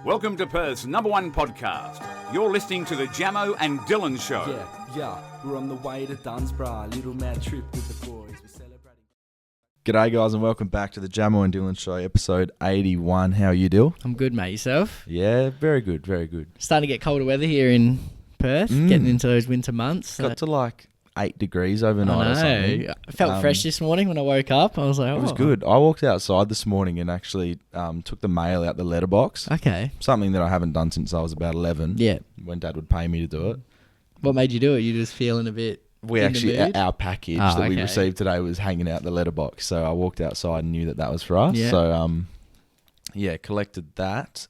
Welcome to Perth's #1 podcast. You're listening to the Jamo and Dylan Show. Yeah, we're on the way to Dunsborough, little mad trip with the boys. We're celebrating. G'day guys and welcome back to the Jamo and Dylan Show, episode 81. How are you, Dyl? I'm good, mate. Yourself? Yeah, very good, very good. Starting to get colder weather here in Perth, getting into those winter months. Got to like 8 degrees overnight or something. I felt fresh this morning when I woke up. I was like, oh. It was good. I walked outside this morning and actually took the mail out the letterbox. Okay. Something that I haven't done since I was about 11. Yeah. When Dad would pay me to do it. What made you do it? You just feeling a bit We in actually, the mood? our package Oh, that we okay. received today was hanging out the letterbox. So I walked outside and knew that that was for us. Yeah. So, collected that.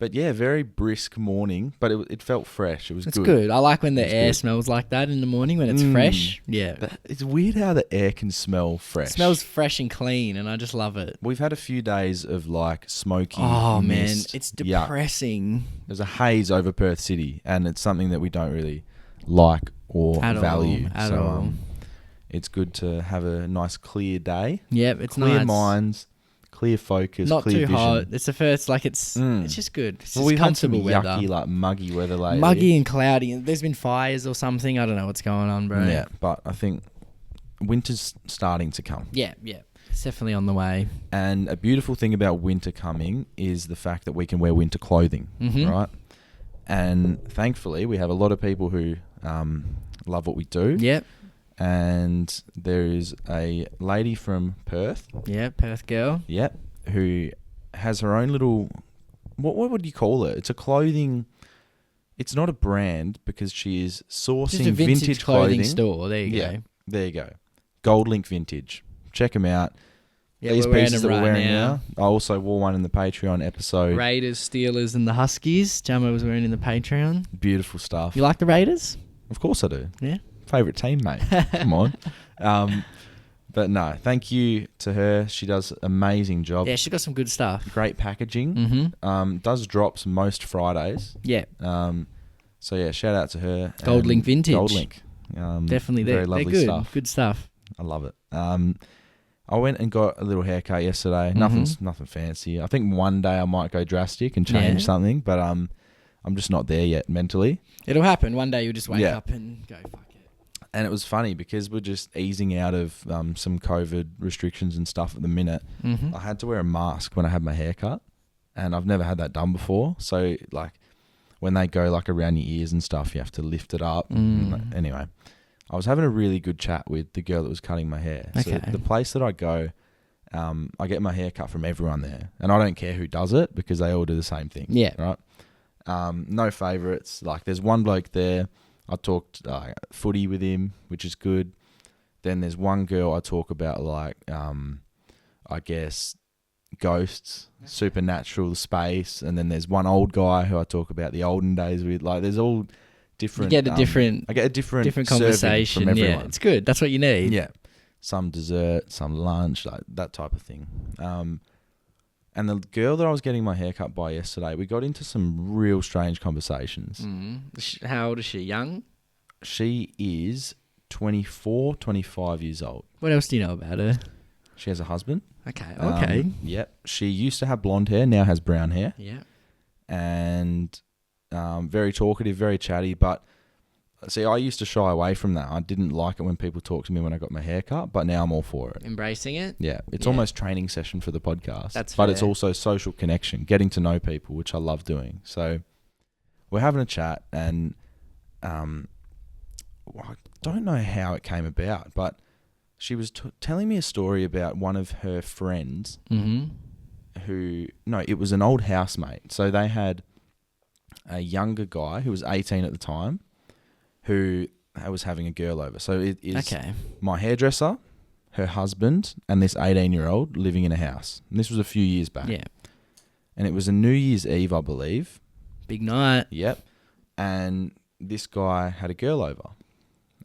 But yeah, very brisk morning, but it felt fresh. It was It's good. good. I like when the It's air good. smells like that in the morning when it's fresh. Yeah. But it's weird how the air can smell fresh. It smells fresh and clean, and I just love it. We've had a few days of like smoky Oh, man. mist. It's Yuck. depressing. There's a haze over Perth City, and it's something that we don't really like or At all, value. at all. It's good to have a nice clear day. Yep, it's Clear nice. minds, clear focus, Not clear too vision. hot. It's the first, like, it's just good. It's just We've had some comfortable weather. yucky, like muggy weather lately. Muggy and cloudy. There's been fires or something. I don't know what's going on, bro. Yeah, but I think winter's starting to come. Yeah. It's definitely on the way. And a beautiful thing about winter coming is the fact that we can wear winter clothing, right? And thankfully, we have a lot of people who love what we do. Yep. And there is a lady from Perth, Yeah, Perth girl. who has her own little, what would you call it? It's a clothing, it's not a brand because she is sourcing Just a vintage clothing clothing. store. There you go. There you go. Gold Link Vintage. Check them out. Yeah, These we're wearing pieces them that we're right wearing now. now. I also wore one in the Patreon episode. Raiders, Steelers, and the Huskies. Jamo was wearing in the Patreon. Beautiful stuff. You like the Raiders? Of course I do. Yeah. Favourite team, mate. Come on. But no, thank you to her. She does an amazing job. Yeah, she got some good stuff. Great packaging. Does drops most Fridays. Yeah. So yeah, shout out to her. Gold And Link Vintage. Gold Link. Definitely. Very They're lovely good. stuff. Good stuff. I love it. I went and got a little haircut yesterday. Nothing fancy. I think one day I might go drastic and change something, but I'm just not there yet mentally. It'll happen. One day you'll just wake Yeah. up and go, fuck it. And it was funny because we're just easing out of some COVID restrictions and stuff at the minute. I had to wear a mask when I had my haircut, and I've never had that done before. So like when they go like around your ears and stuff, you have to lift it up. Anyway, I was having a really good chat with the girl that was cutting my hair. Okay. So the place that I go, I get my hair cut from everyone there, and I don't care who does it because they all do the same thing. Yeah. Right. No favourites. Like there's one bloke there. I talked footy with him, which is good. Then there's one girl I talk about like, I guess, ghosts, supernatural, space. And then there's one old guy who I talk about the olden days with. Like there's all different. You get a different... I get a different conversation. from everyone. Yeah, it's good. That's what you need. Yeah. Some dessert, some lunch, like that type of thing. And the girl that I was getting my haircut by yesterday, we got into some real strange conversations. How old is she? Young? She is 24, 25 years old. What else do you know about her? She has a husband. Okay. Yep. She used to have blonde hair, now has brown hair. Yeah. And very talkative, very chatty. But see, I used to shy away from that. I didn't like it when people talked to me when I got my hair cut, but now I'm all for it. Embracing it? Yeah. It's Yeah. almost training session for the podcast. That's But it's fair. also social connection, getting to know people, which I love doing. So we're having a chat, and I don't know how it came about, but she was telling me a story about one of her friends who, no, it was an old housemate. So they had a younger guy who was 18 at the time who was having a girl over. So it is my hairdresser, her husband, and this 18-year-old living in a house. And this was a few years back. Yeah. And it was a New Year's Eve, I believe. Big night. Yep. And this guy had a girl over.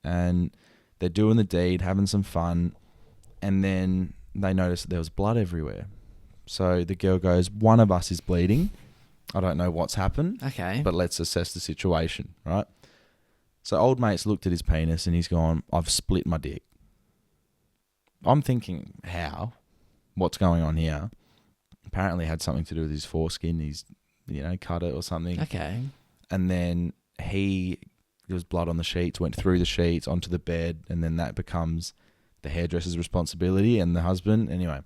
And they're doing the deed, having some fun. And then they noticed that there was blood everywhere. So the girl goes, one of us is bleeding. I don't know what's happened. Okay. But let's assess the situation, right? So old mate's looked at his penis and he's gone, I've split my dick. I'm thinking, how? What's going on here? apparently had something to do with his foreskin. He's, cut it or something. Okay. And then there was blood on the sheets, went through the sheets onto the bed, and then that becomes the hairdresser's responsibility and the husband. Anyway,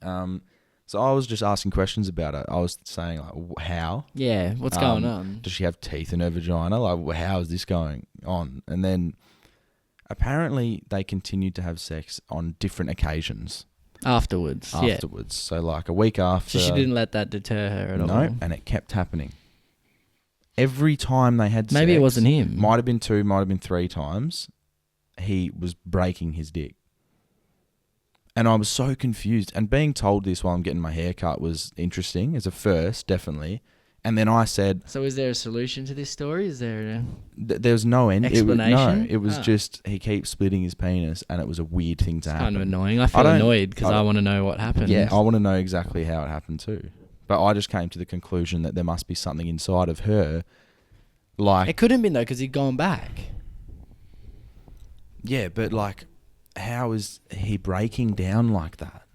so I was just asking questions about it. I was saying, like, how? Yeah, what's going on? Does she have teeth in her vagina? Like, how is this going on? And then apparently they continued to have sex on different occasions. Afterwards. So, like, a week after. So she didn't let that deter her at all? No, and it kept happening. Every time they had sex. Maybe it wasn't him. Might have been 2, might have been 3 times. He was breaking his dick. And I was so confused. And being told this while I'm getting my hair cut was interesting as a first, definitely. And then I said... So is there a solution to this story? Is there there was no end. Explanation? It was just he keeps splitting his penis and it was a weird thing to happen. Kind of annoying. I feel annoyed because I want to know what happened. Yeah, I want to know exactly how it happened too. But I just came to the conclusion that there must be something inside of her. Like... It couldn't have been though because he'd gone back. Yeah, but like... How is he breaking down like that?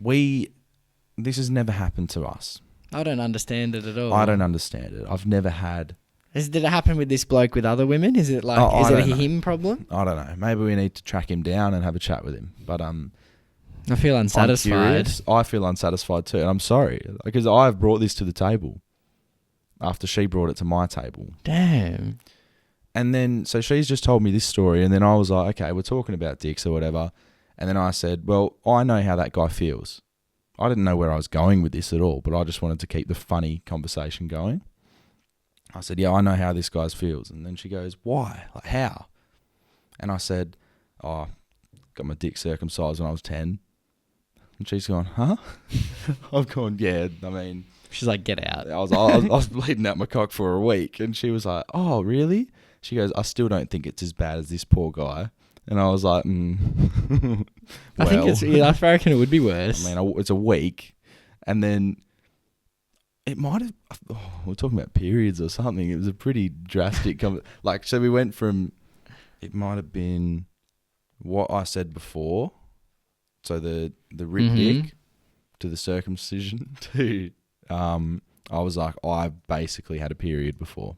This has never happened to us. I don't understand it at all. I don't understand it. I've never had... Did it happen with this bloke with other women? Is it like, is it a him problem? I don't know. Maybe we need to track him down and have a chat with him. But I feel unsatisfied. I feel unsatisfied too. And I'm sorry. Because I've brought this to the table after she brought it to my table. Damn. And then, so she's just told me this story, and then I was like, okay, we're talking about dicks or whatever. And then I said, well, I know how that guy feels. I didn't know where I was going with this at all, but I just wanted to keep the funny conversation going. I said, yeah, I know how this guy feels. And then she goes, why? Like, how? And I said, got my dick circumcised when I was 10. And she's gone, huh? I've gone, yeah, I mean... She's like, get out. I was bleeding out my cock for a week. And she was like, oh, really? She goes, I still don't think it's as bad as this poor guy. And I was like, well, I think I reckon it would be worse. I mean, it's a week. And then it might have, we're talking about periods or something. It was a pretty drastic, so we went from, it might have been what I said before. So the rib dick to the circumcision to, I was like, I basically had a period before.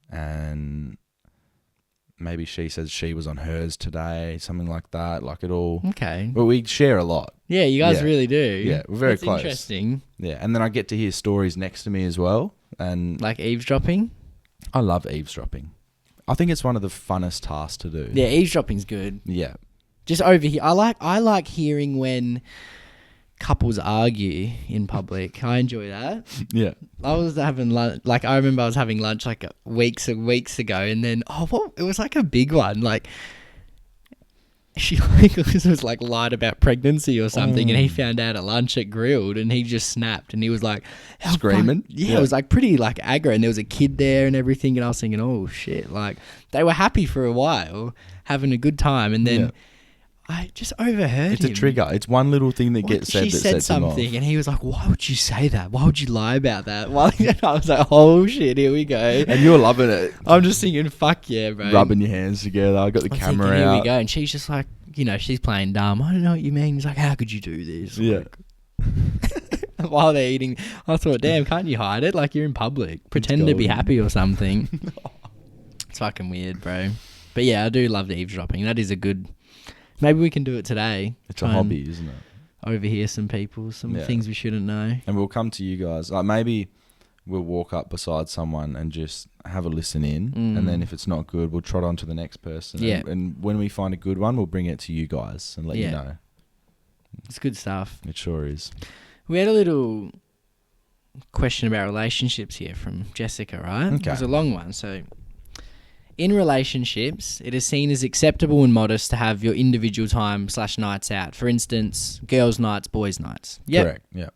And maybe she says she was on hers today, something like that. Like it all. Okay. But we share a lot. Yeah, you guys really do. Yeah, we're very close. Interesting. Yeah, and then I get to hear stories next to me as well. And like eavesdropping? I love eavesdropping. I think it's one of the funnest tasks to do. Yeah, eavesdropping's good. Yeah. Just over here. I like hearing when couples argue in public. I enjoy that. Yeah. I was having lunch, I remember I was having lunch like weeks and weeks ago, and then it was like a big one. Like she was like lied about pregnancy or something, and he found out at lunch at Grilled, and he just snapped, and he was like screaming. Yeah, it was like pretty like aggro, and there was a kid there and everything, and I was thinking, oh shit, like they were happy for a while, having a good time, and then. Yeah. I just overheard It's a trigger. It's one little thing that gets said that sets him off. She said something, and he was like, why would you say that? Why would you lie about that? I was like, oh, shit, here we go. And you're loving it. I'm just thinking, fuck yeah, bro. Rubbing your hands together. I got the camera out. Here we go. And she's just like, she's playing dumb. I don't know what you mean. He's like, how could you do this? Yeah. Like, while they're eating, I thought, damn, can't you hide it? Like, you're in public. Pretend to be happy or something. It's fucking weird, bro. But yeah, I do love the eavesdropping. That is a good... Maybe we can do it today. It's a hobby, isn't it? Overhear some people, things we shouldn't know. And we'll come to you guys. Like maybe we'll walk up beside someone and just have a listen in. And then if it's not good, we'll trot on to the next person. Yeah. And when we find a good one, we'll bring it to you guys and let you know. It's good stuff. It sure is. We had a little question about relationships here from Jessica, right? Okay. It was a long one, so... In relationships, it is seen as acceptable and modest to have your individual time / nights out. For instance, girls' nights, boys' nights. Yep. Correct, yeah.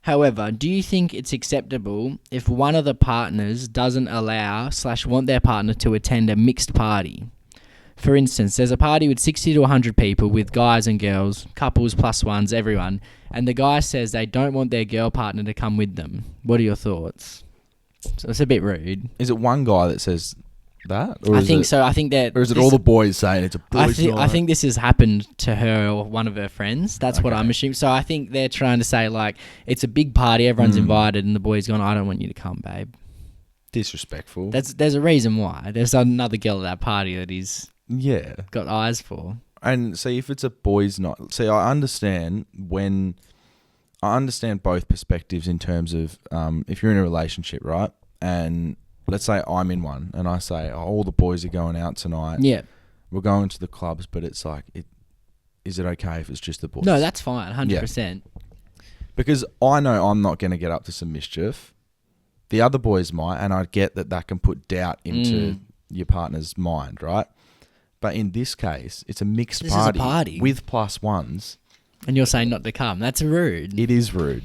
However, do you think it's acceptable if one of the partners doesn't allow / want their partner to attend a mixed party? For instance, there's a party with 60 to 100 people with guys and girls, couples, +1s, everyone, and the guy says they don't want their girl partner to come with them. What are your thoughts? So it's a bit rude. Is it one guy that says... that? Or I is think it, so. I think that. Or is it all the boys saying it's a boys' night? I think this has happened to her or one of her friends. That's what I'm assuming. So I think they're trying to say, like, it's a big party, everyone's invited, and the boy's gone, I don't want you to come, babe. Disrespectful. There's a reason why. There's another girl at that party that he's got eyes for. And see, if it's a boys' night, see, I understand both perspectives in terms of if you're in a relationship, right? And let's say I'm in one, and I say, oh, all the boys are going out tonight. Yeah. We're going to the clubs, but it's like, is it okay if it's just the boys? No, that's fine, 100%. Because I know I'm not going to get up to some mischief. The other boys might, and I get that can put doubt into your partner's mind, right? But in this case, it's a mixed This is a party. with plus ones. And you're saying not to come. That's rude. It is rude.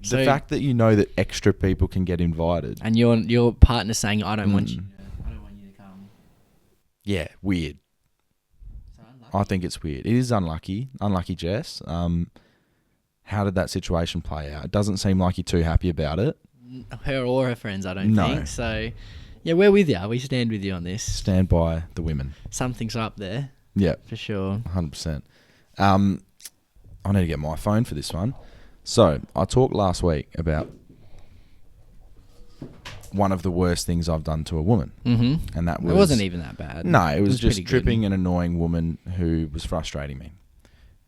So- the fact that you know that extra people can get invited. And your partner's saying, I don't want you to come. Yeah, weird. So unlucky. I think it's weird. It is unlucky. Unlucky, Jess. How did that situation play out? It doesn't seem like you're too happy about it. Her or her friends, I don't No. think. So, yeah, we're with you. We stand with you on this. Stand by the women. Something's up there, Yeah, for sure. 100%. I need to get my phone for this one. So, I talked last week about one of the worst things I've done to a woman. Mm-hmm. And that was... It wasn't even that bad. No, it was just pretty good. tripping an annoying woman who was frustrating me.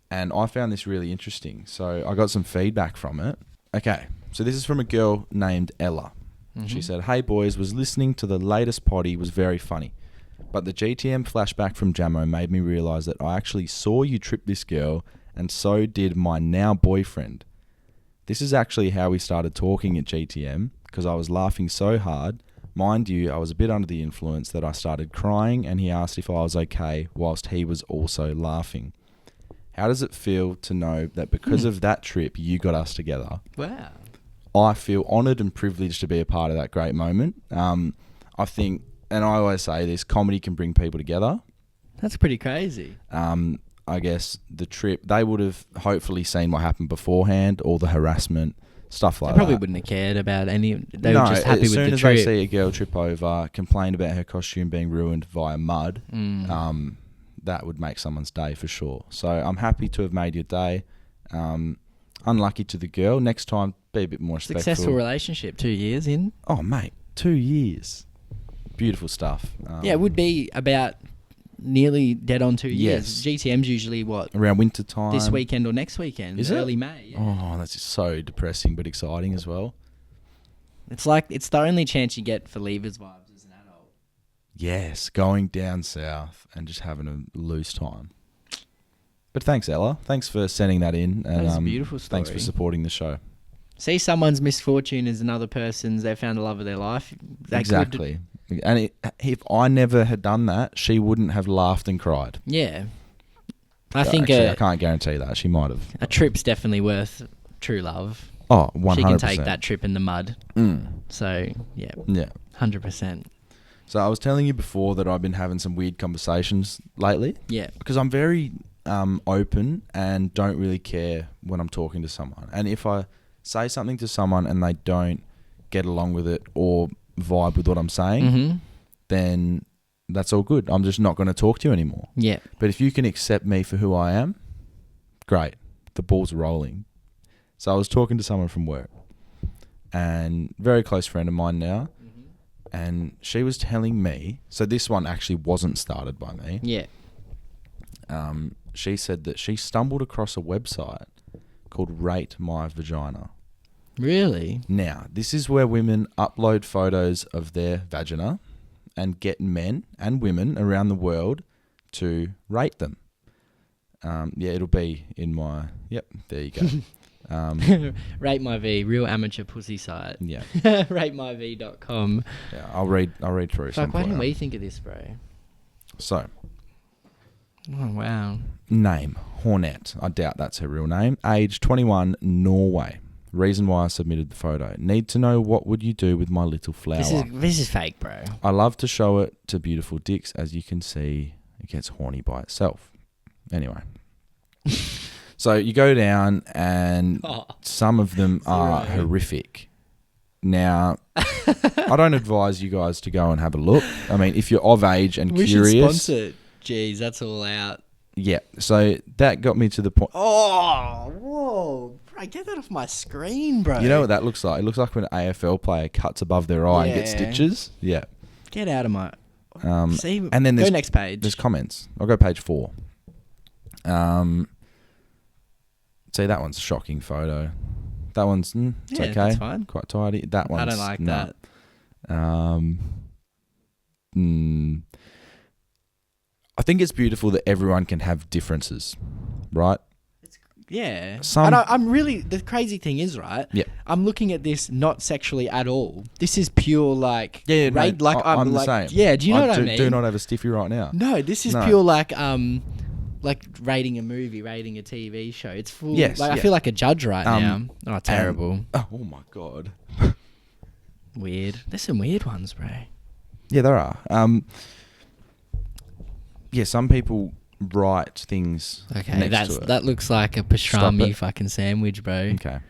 And I found this really interesting. So, I got some feedback from it. Okay, so this is from a girl named Ella. She said, hey boys, was listening to the latest Poddy, was very funny. But the GTM flashback from Jamo made me realise that I actually saw you trip this girl, and so did my now boyfriend. This is actually how we started talking at GTM, because I was laughing so hard. Mind you, I was a bit under the influence that I started crying, and he asked if I was okay, whilst he was also laughing. How does it feel to know that because of that trip, you got us together? Wow. I feel honoured and privileged to be a part of that great moment. I think, and I always say this, comedy can bring people together. That's pretty crazy. I guess the trip, they would have hopefully seen what happened beforehand, all the harassment, stuff like They probably that. wouldn't have cared about any. They were just happy as with soon the as trip. they see a girl trip over, complain about her costume being ruined via mud, that would make someone's day for sure. So I'm happy to have made your day. Unlucky to the girl. Next time, be a bit more respectful. Successful relationship, 2 years in. Oh, mate, 2 years. Beautiful stuff. Yeah, it would be about nearly dead on 2 years. Yes. GTM's usually what? Around winter time. This weekend or next weekend? Is it? Early May. Yeah. Oh, that's just so depressing but exciting as well. It's like it's the only chance you get for leavers vibes as an adult. Yes, going down south and just having a loose time. But thanks, Ella. Thanks for sending that in. And, That's a beautiful story. Thanks for supporting the show. See someone's misfortune as another person's. They found the love of their life. They Exactly. And if I never had done that, she wouldn't have laughed and cried. Yeah. I think Actually, I can't guarantee that. She might have. a trip's definitely worth true love. Oh, 100%. She can take that trip in the mud. So, yeah, Yeah. 100%. So I was telling you before that I've been having some weird conversations lately. Yeah. Because I'm very open and don't really care when I'm talking to someone. And if I say something to someone and they don't get along with it or vibe with what I'm saying, then that's all good. I'm just not going to talk to you anymore. Yeah. But if you can accept me for who I am, great. The ball's rolling. So I was talking to someone from work, and very close friend of mine now, and she was telling me, so this one actually wasn't started by me. Yeah. She said that she stumbled across a website called Rate My Vagina. Really? Now, this is where women upload photos of their vagina and get men and women around the world to rate them. Yeah, it'll be in my... Yep, there you go. Rate My V, real amateur pussy site. Yeah. RateMyV.com. Yeah, I'll read through some. Fuck, why for didn't you. we think of this, bro? So, Oh, wow. name, Hornet. I doubt that's her real name. Age 21, Norway. Reason why I submitted the photo. Need to know what would you do with my little flower. This is fake, bro. I love to show it to beautiful dicks. As you can see, it gets horny by itself. Anyway. So you go down and some of them are horrific. Now, I don't advise you guys to go and have a look. I mean, if you're of age and We curious, should sponsor it. Jeez, that's all out. yeah. So that got me to the point. Oh, whoa. Bro, get that off my screen, bro. You know what that looks like? It looks like when an AFL player cuts above their eye and gets Yeah. stitches. Yeah. Get out of my... See, and then go there's next page. There's comments. I'll go page 4. See, that one's a shocking photo. That one's it's Yeah, okay. that's fine. Quite tidy. That one's I don't like no. that. I think it's beautiful that everyone can have differences, right? Yeah. Some- I'm really... The crazy thing is, right? Yeah. I'm looking at this not sexually at all. This is pure, like... Yeah, no, rate, like, I'm like, the same. Yeah, do you know what I mean? Do not have a stiffy right now. No, this is No. pure, like rating a movie, rating a TV show. It's full... Yes, Like, I yeah. feel like a judge right now. Oh, terrible. Oh my God. Weird. There's some weird ones, bro. Yeah, there are. Yeah, some people write things Okay, next to it. that looks like a pastrami fucking sandwich, bro. Okay.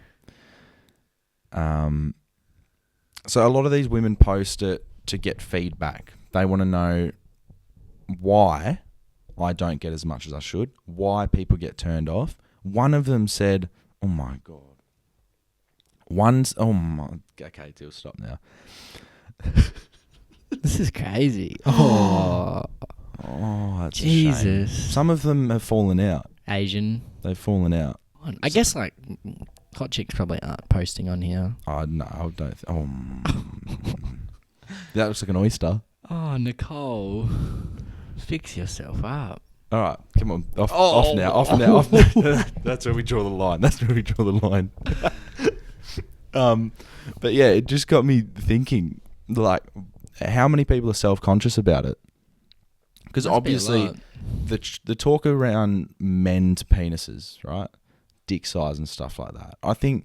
So a lot of these women post it to get feedback. They want to know why I don't get as much as I should, why people get turned off. One of them said, "Oh my God." Okay, Dyl, stop now. This is crazy. Oh, That's a shame. Jesus. Some of them have fallen out. Asian. They've fallen out. I guess like hot chicks probably aren't posting on here. Oh, no, I don't. That looks like an oyster. Oh, Nicole, fix yourself up. All right, come on. Off now. That's where we draw the line. But yeah, it just got me thinking, like, how many people are self-conscious about it? Because Must be a obviously, lot. the talk around men's penises, right? Dick size and stuff like that. I think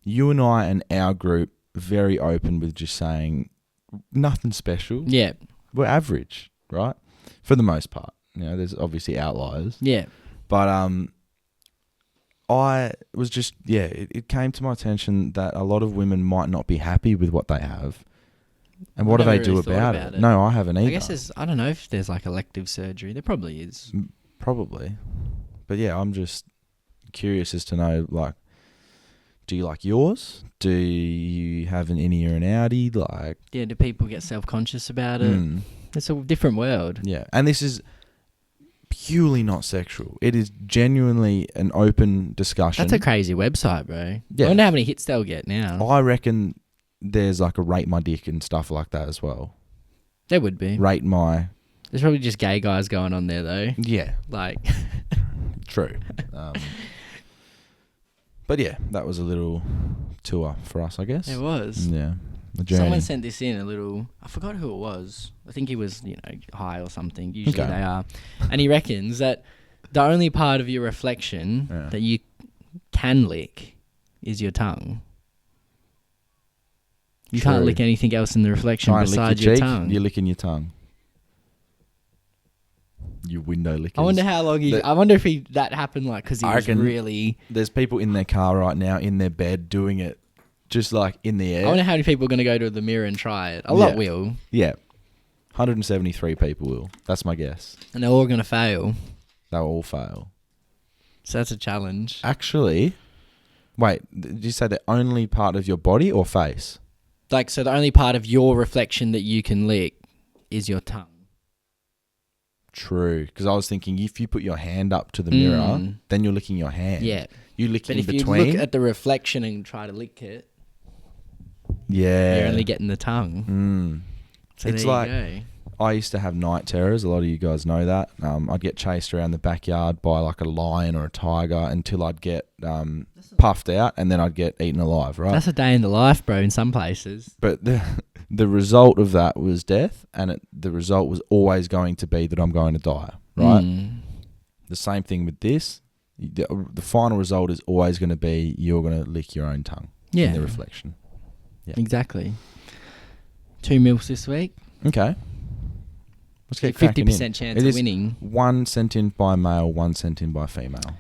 you and I and our group very open with just saying nothing special. Yeah, We're average, right? For the most part. You know, there's obviously outliers. yeah. But I was just, it came to my attention that a lot of women might not be happy with what they have. And what do never they do really thought about about it? it. No, I haven't either. I guess I don't know if there's like elective surgery. There probably is. Probably. But yeah, I'm just curious as to know, like, do you like yours? Do you have an innie or an outie? Like, Yeah, do people get self-conscious about it? It's a different world. yeah. And this is purely not sexual. It is genuinely an open discussion. That's a crazy website, bro. Yeah. I wonder how many hits they'll get now. I reckon there's like a rate my dick and stuff like that as well. There would be. Rate my... There's probably just gay guys going on there, though. Yeah, Like, true. But yeah, that was a little tour for us, I guess. it was. Yeah. The journey. Someone sent this in, a little... I forgot who it was. I think he was, high or something. Usually Okay. they are. And he reckons that the only part of your reflection Yeah. that you can lick is your tongue. You can't True. lick anything else in the reflection Try and lick besides your your cheek, tongue. you're licking your tongue. You window lickers. I wonder how long I wonder if that happened because he I was reckon- really... There's people in their car right now, in their bed, doing it just like in the air. I wonder how many people are going to go to the mirror and try it. A lot Yeah. will. Yeah. 173 people will. That's my guess. And they're all going to fail. They'll all fail. So that's a challenge. Actually, wait, did you say the only part of your body or face? So the only part of your reflection that you can lick is your tongue. True, because I was thinking if you put your hand up to the mirror, then you're licking your hand. Yeah. You lick But in if between. you look at the reflection and try to lick it, yeah. you're only getting the tongue. So It's there like- you go. I used to have night terrors. A lot of you guys know that. I'd get chased around the backyard by like a lion or a tiger until I'd get puffed out, and then I'd get eaten alive, right? That's a day in the life, bro, in some places. But the result of that was death, and the result was always going to be that I'm going to die, right? The same thing with this. The final result is always going to be you're going to lick your own tongue in the reflection. Yeah. Exactly. 2 mils this week. Okay. Let's get cracking 50% in. chance It of is winning. 1 sent in by male, 1 sent in by female.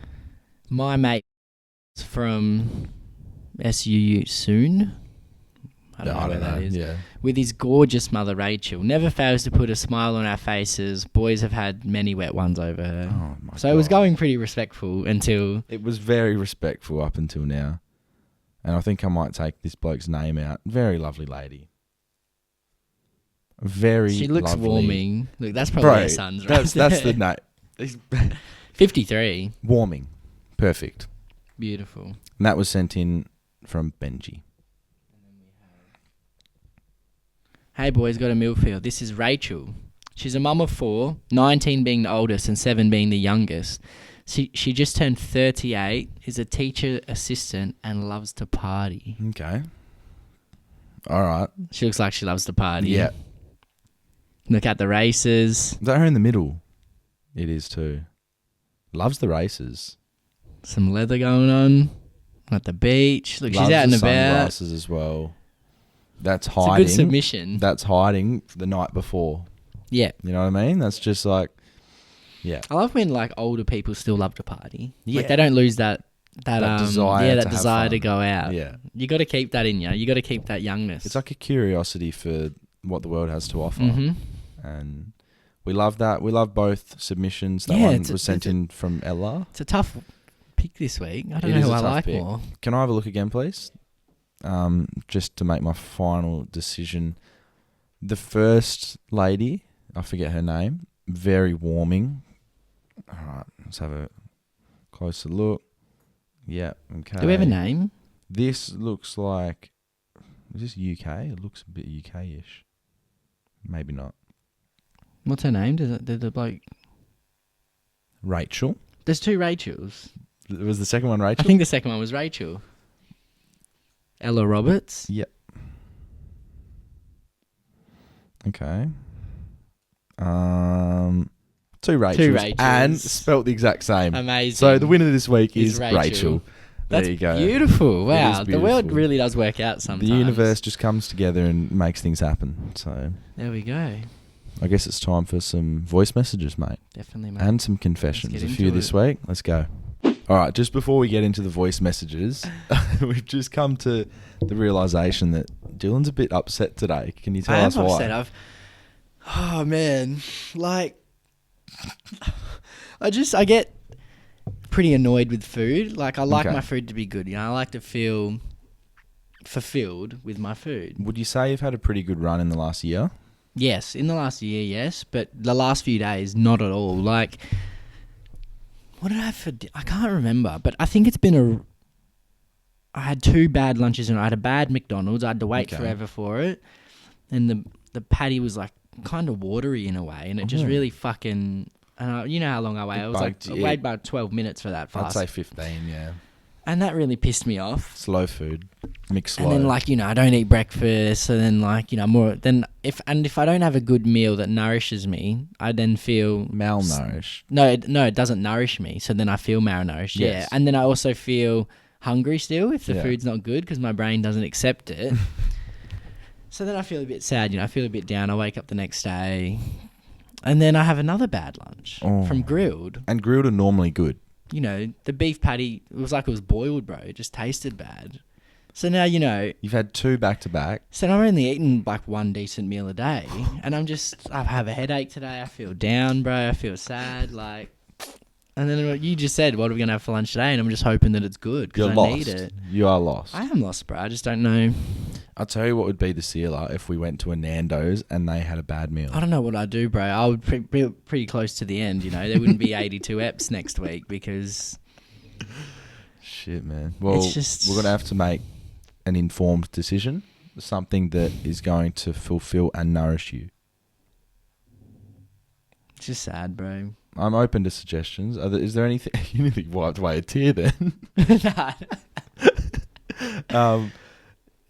My mate from SUU soon. I don't know where that is. Yeah. With his gorgeous mother, Rachel. Never fails to put a smile on our faces. Boys have had many wet ones over her. Oh, my So it was God. going pretty respectful until... It was very respectful up until now. And I think I might take this bloke's name out. Very lovely lady. Very She looks lovely. warming. Look, that's probably Bro, her son's, right? that's the name. He's 53. warming. Perfect. Beautiful. And that was sent in from Benji. Hey boys, got a Millfield. This is Rachel. She's a mum of 4, 19 being the oldest and 7 being the youngest. She just turned 38, is a teacher assistant and loves to party. Okay. All right. She looks like she loves to party. Yeah. Look at the races. Is that her in the middle? It is too. Loves the races. Some leather going on. At the beach. Look, Loves she's out and the about. sunglasses as well. That's It's hiding. a good submission. That's hiding the night before. Yeah. You know what I mean? That's just like, yeah. I love when like older people still love to party. Yeah. Like they don't lose that desire to have desire to fun. go out. Yeah. You got to keep that in you. You got to keep that youngness. It's like a curiosity for what the world has to offer. Mm-hmm. And we love that. We love both submissions. That Yeah, one was sent in from Ella. It's a tough pick this week. I don't It know is who a I tough like pick. more. Can I have a look again, please? Just to make my final decision. The first lady, I forget her name, very warming. All right, let's have a closer look. Yeah, okay. Do we have a name? This looks like... Is this UK? It looks a bit UK-ish. Maybe not. What's her name? Did the bloke... Rachel? There's 2 Rachels. Was the second one Rachel? I think the second one was Rachel. Ella Roberts. Yep. Okay. 2 Rachels. And Rachels. spelt the exact same. Amazing. So the winner this week is Rachel. Rachel. That's there you go. beautiful. Wow. is The world beautiful. really does work out sometimes. The universe just comes together and makes things happen. So There we go. I guess it's time for some voice messages, mate. Definitely, mate. And some confessions. Let's A get few into this it. week. Let's go. All right, just before we get into the voice messages, we've just come to the realisation that Dylan's a bit upset today. Can you tell I am us why? upset. Oh man, like I get pretty annoyed with food. Like I like Okay. my food to be good. You know, I like to feel fulfilled with my food. Would you say you've had a pretty good run in the last year? Yes, in the last year, yes, but the last few days, not at all. Like, what did I have for? I can't remember, but I think it's been I had 2 bad lunches and I had a bad McDonald's. I had to wait Okay. forever for it, and the patty was like kind of watery in a way, and it just Oh. really fucking. And you know how long I wait? It I was like, bugged I you. waited about 12 minutes for that I'd fast, say 15, yeah. and that really pissed me off. Slow food. Mix slow. And then like, you know, I don't eat breakfast, and then like, you know, more then if I don't have a good meal that nourishes me, I then feel malnourished. No, it doesn't nourish me. So then I feel malnourished. Yeah, Yes. and then I also feel hungry still if the Yeah. food's not good because my brain doesn't accept it. So then I feel a bit sad. You know, I feel a bit down. I wake up the next day, and then I have another bad lunch from Grilled. And grilled are normally good. You know, the beef patty, it was like it was boiled, bro. It just tasted bad. So now, you know, You've had 2 back-to-back. so I'm only eating like 1 decent meal a day, and I have a headache today. I feel down, bro. I feel sad, like. And then what you just said, what are we gonna have for lunch today? And I'm just hoping that it's good You're because I lost. need it. You are lost. I am lost, bro. I just don't know. I'll tell you what would be the sealer if we went to a Nando's and they had a bad meal. I don't know what I'd do, bro. I would be pretty close to the end. You know, there wouldn't be 82 eps next week because Shit, man. Well, It's just- we're going to have to make an informed decision. Something that is going to fulfill and nourish you. it's just sad, bro. I'm open to suggestions. Is there anything... You nearly wiped away a tear then.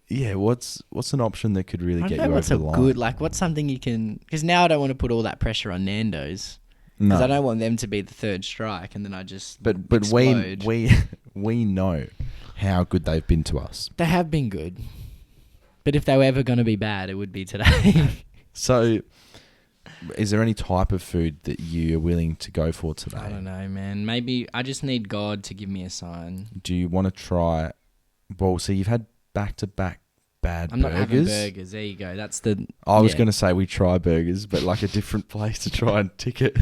Yeah, what's an option that could really I get don't you know over what's the a line? good, like, what's something you can... Because now I don't want to put all that pressure on Nando's. No. Because I don't want them to be the third strike, and then I just But explode. we know how good they've been to us. They have been good. But if they were ever going to be bad, it would be today. So, is there any type of food that you're willing to go for today? I don't know, man. Maybe I just need God to give me a sign. Do you want to try... Well, so you've had back-to-back bad I'm not having burgers. burgers. There you go. That's the. I was yeah. going to say we try burgers, but like a different place to try and tick it.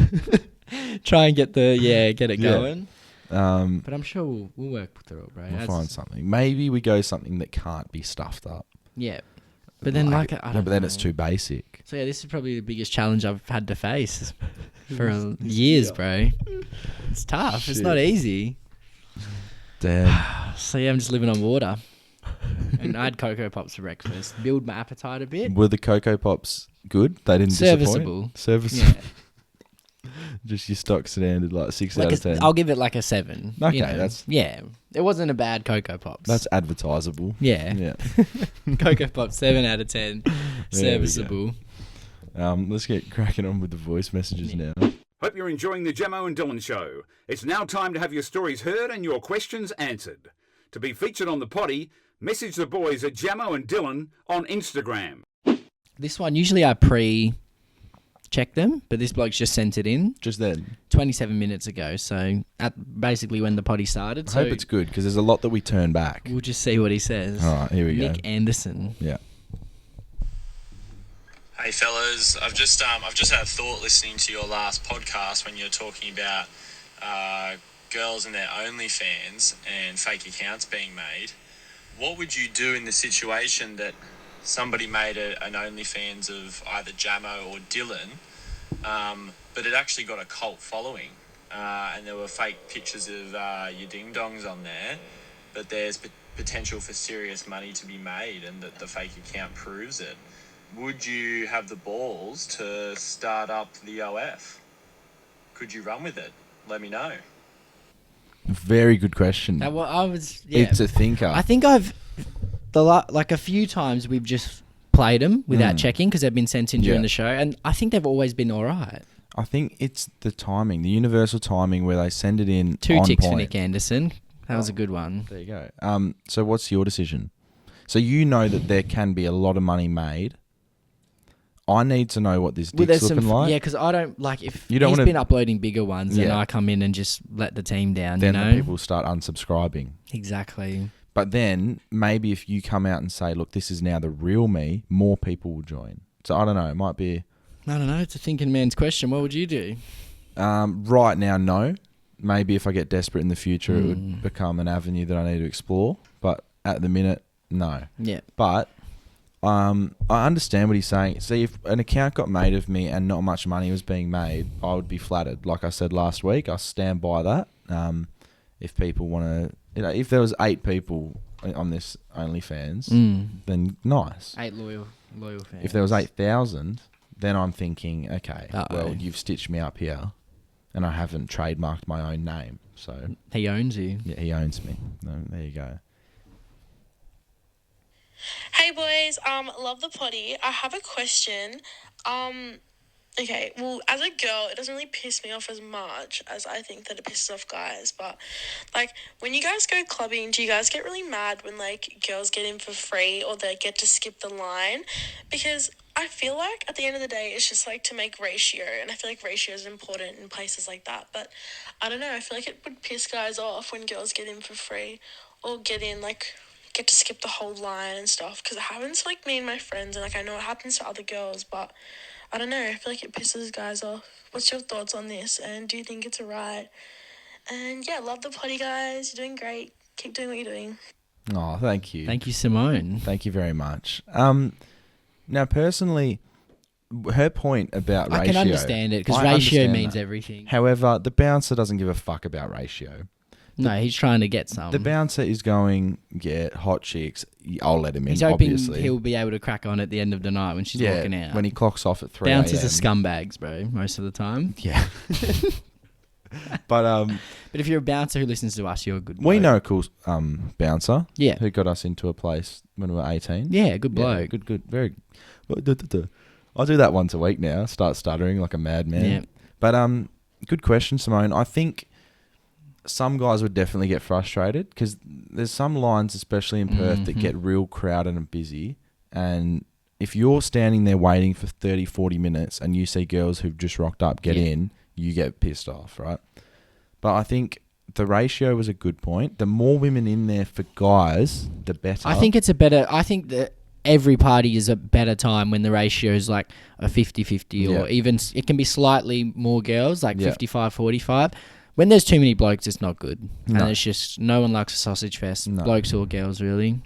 Try and get it Yeah. going. Um, But I'm sure we'll work through it, bro. we'll find something. Maybe we go something that can't be stuffed up. Yeah. But then, I don't but then know. it's too basic. So yeah, this is probably the biggest challenge I've had to face for years, bro. It's tough. It's not easy. Damn. So yeah, I'm just living on water. And I had Cocoa Pops for breakfast. Build my appetite a bit. Were the Cocoa Pops good? They didn't Serviceable. disappoint? Serviceable. Yeah. Just your stock standard, like 6 out Like of 10. I'll give it like a 7. Okay, you know. that's- yeah. It wasn't a bad Cocoa Pops. That's advertisable. yeah. Yeah. Cocoa Pops 7 out of 10. There we Serviceable. Let's get cracking on with the voice messages now. Hope you're enjoying the Jamo and Dylan show. It's now time to have your stories heard and your questions answered. To be featured on the Poddy, message the boys at Jamo and Dylan on Instagram. This one usually I pre-check them, but this bloke's just sent it in Just then. 27 minutes ago. So at basically when the Poddy started. I So hope it's good because there's a lot that we turn back. we'll just see what he says. All right, here we Nick go. Anderson. Yeah. Hey fellas, I've just had a thought listening to your last podcast when you're talking about girls and their OnlyFans and fake accounts being made. What would you do in the situation that somebody made an OnlyFans of either Jamo or Dylan, but it actually got a cult following, and there were fake pictures of your ding-dongs on there, but there's potential for serious money to be made and that the fake account proves it? Would you have the balls to start up the OF? Could you run with it? Let me know. Very good question. Now, well, I was. Yeah. It's a thinker. I think I've like a few times we've just played them without checking because they've been sent in during Yeah. the show, and I think they've always been all right. I think it's the timing, the universal timing where they send it in 2 on ticks point. for Nick Anderson. That was a good one. There you go. So what's your decision? So you know that there can be a lot of money made. I need to know what this Well, dick's there's looking some, like. yeah, because I don't like if You don't he's wanna- been uploading bigger ones, and Yeah. I come in and just let the team down. Then you know, the people start unsubscribing. exactly. But then maybe if you come out and say, look, this is now the real me, more people will join. So I don't know. It might be... I don't know. It's a thinking man's question. What would you do? Right now, no. Maybe if I get desperate in the future, it would become an avenue that I need to explore. But at the minute, no. Yeah. But I understand what he's saying. See, if an account got made of me and not much money was being made, I would be flattered. Like I said last week, I stand by that. If people want to... if there was 8 people on this OnlyFans, then nice. 8 loyal fans. If there was 8,000, then I'm thinking, okay, Uh-oh. well, you've stitched me up here, and I haven't trademarked my own name. So, he owns you. yeah, he owns me. No, there you go. Hey boys, love the Poddy. I have a question. Okay, well, as a girl, it doesn't really piss me off as much as I think that it pisses off guys, but, like, when you guys go clubbing, do you guys get really mad when, like, girls get in for free or they get to skip the line? Because I feel like, at the end of the day, it's just, like, to make ratio, and I feel like ratio is important in places like that, but I don't know, I feel like it would piss guys off when girls get in for free or get to skip the whole line and stuff, because it happens to, like, me and my friends, and, like, I know it happens to other girls, but I don't know, I feel like it pisses guys off. What's your thoughts on this, and do you think it's alright? And, yeah, love the Poddy, guys. You're doing great. Keep doing what you're doing. Oh, thank you. Thank you, Simone. Thank you very much. Now, personally, her point about ratio... I can understand it because I ratio understand means that. everything. However, the bouncer doesn't give a fuck about ratio. No, he's trying to get some. The bouncer is going, yeah, hot chicks. I'll let him in, He's hoping obviously. he'll be able to crack on at the end of the night when she's walking out. when he clocks off at 3 Bouncers a.m. are scumbags, bro, most of the time. Yeah. But But if you're a bouncer who listens to us, you're a good bloke. we know a cool bouncer Yeah. who got us into a place when we were 18. Yeah, good bloke. Yeah, good. Very. I do that once a week now. Start stuttering like a madman. Yeah. But good question, Simone. I think some guys would definitely get frustrated because there's some lines, especially in Perth, that get real crowded and busy. And if you're standing there waiting for 30, 40 minutes and you see girls who've just rocked up get in, you get pissed off, right? But I think the ratio was a good point. The more women in there for guys, the better. I think it's a better... I think that every party is a better time when the ratio is like a 50-50 or even it can be slightly more girls, like 55-45. When there's too many blokes, it's not good. And it's just, no one likes a sausage fest, blokes or girls, really.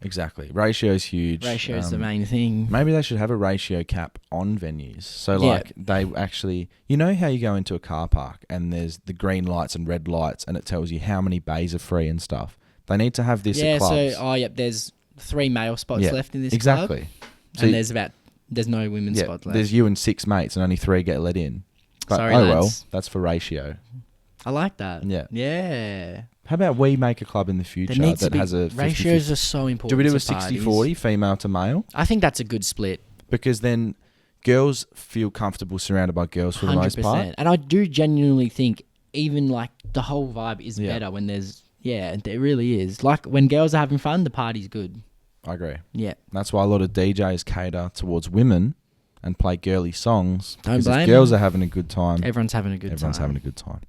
Exactly. Ratio's huge. Ratio's the main thing. Maybe they should have a ratio cap on venues. So, like, they actually... You know how you go into a car park and there's the green lights and red lights and it tells you how many bays are free and stuff? They need to have this at clubs. There's 3 male spots left in this club. Exactly. So there's no women's spot left. There's you and 6 mates and only 3 get let in. But, sorry, lads. Well, that's for ratio. I like that. Yeah. Yeah. How about we make a club in the future that has a 50-50? Ratios are so important. Do we do a 60-40 female to male? I think that's a good split. Because then girls feel comfortable surrounded by girls for the most part. And I do genuinely think even like the whole vibe is better when there's... Yeah, it really is. Like when girls are having fun, the party's good. I agree. Yeah. That's why a lot of DJs cater towards women and play girly songs. Don't blame if girls are having a good time. Everyone's having a good time. Everyone's having a good time.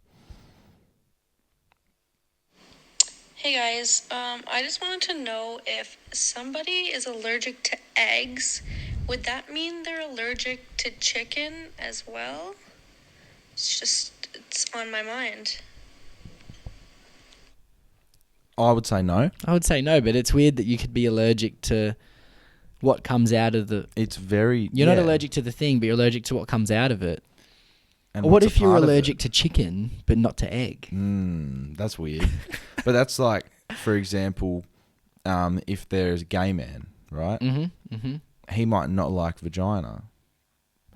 Hey guys, I just wanted to know if somebody is allergic to eggs, would that mean they're allergic to chicken as well? It's on my mind. I would say no. I would say no, but it's weird that you could be allergic to what comes out of the... It's very... You're not allergic to the thing, but you're allergic to what comes out of it. And or what if you're allergic to chicken, but not to egg? That's weird. But that's like, for example, if there's a gay man, right? He might not like vagina.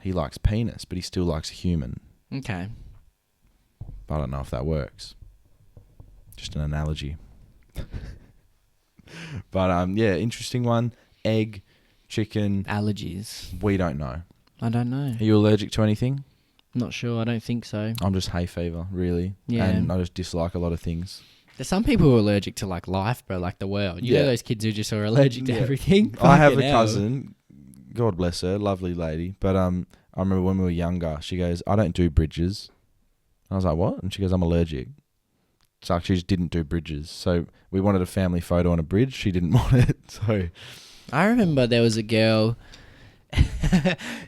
He likes penis, but he still likes a human. Okay. I don't know if that works. Just an analogy. But yeah, interesting one. Egg, chicken. Allergies. We don't know. I don't know. Are you allergic to anything? Not sure. I don't think so. I'm just hay fever, really. Yeah. And I just dislike a lot of things. There's some people who are allergic to like life, bro, like the world. You know those kids who just are allergic to everything? I have a cousin, God bless her, lovely lady. But I remember when we were younger, she goes, I don't do bridges. I was like, what? And she goes, I'm allergic. So she just didn't do bridges. So we wanted a family photo on a bridge. She didn't want it. So I remember there was a girl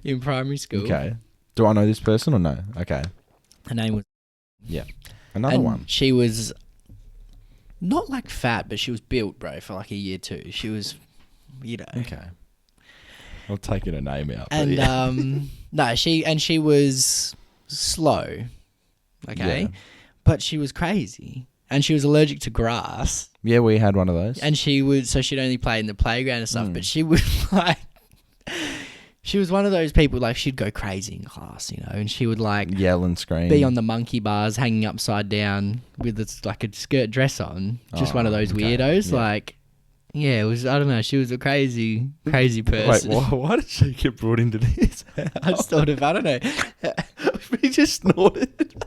in primary school. Okay. Do I know this person or no? Okay. Her name was... Yeah. Another one. She was not like fat, but she was built, bro, for like a year too. She was, you know. Okay. I'll take her name out. And no, she was slow. Okay. Yeah. But she was crazy. And she was allergic to grass. Yeah, we had one of those. And so she'd only play in the playground and stuff, but she would like... She was one of those people, like, she'd go crazy in class, you know, and she would, like... Yell and scream. Be on the monkey bars, hanging upside down with, like, a skirt dress on. Just one of those weirdos. Yeah. Like, yeah, it was... I don't know. She was a crazy person. Wait, why did she get brought into this? I just thought of... I don't know. We just snorted.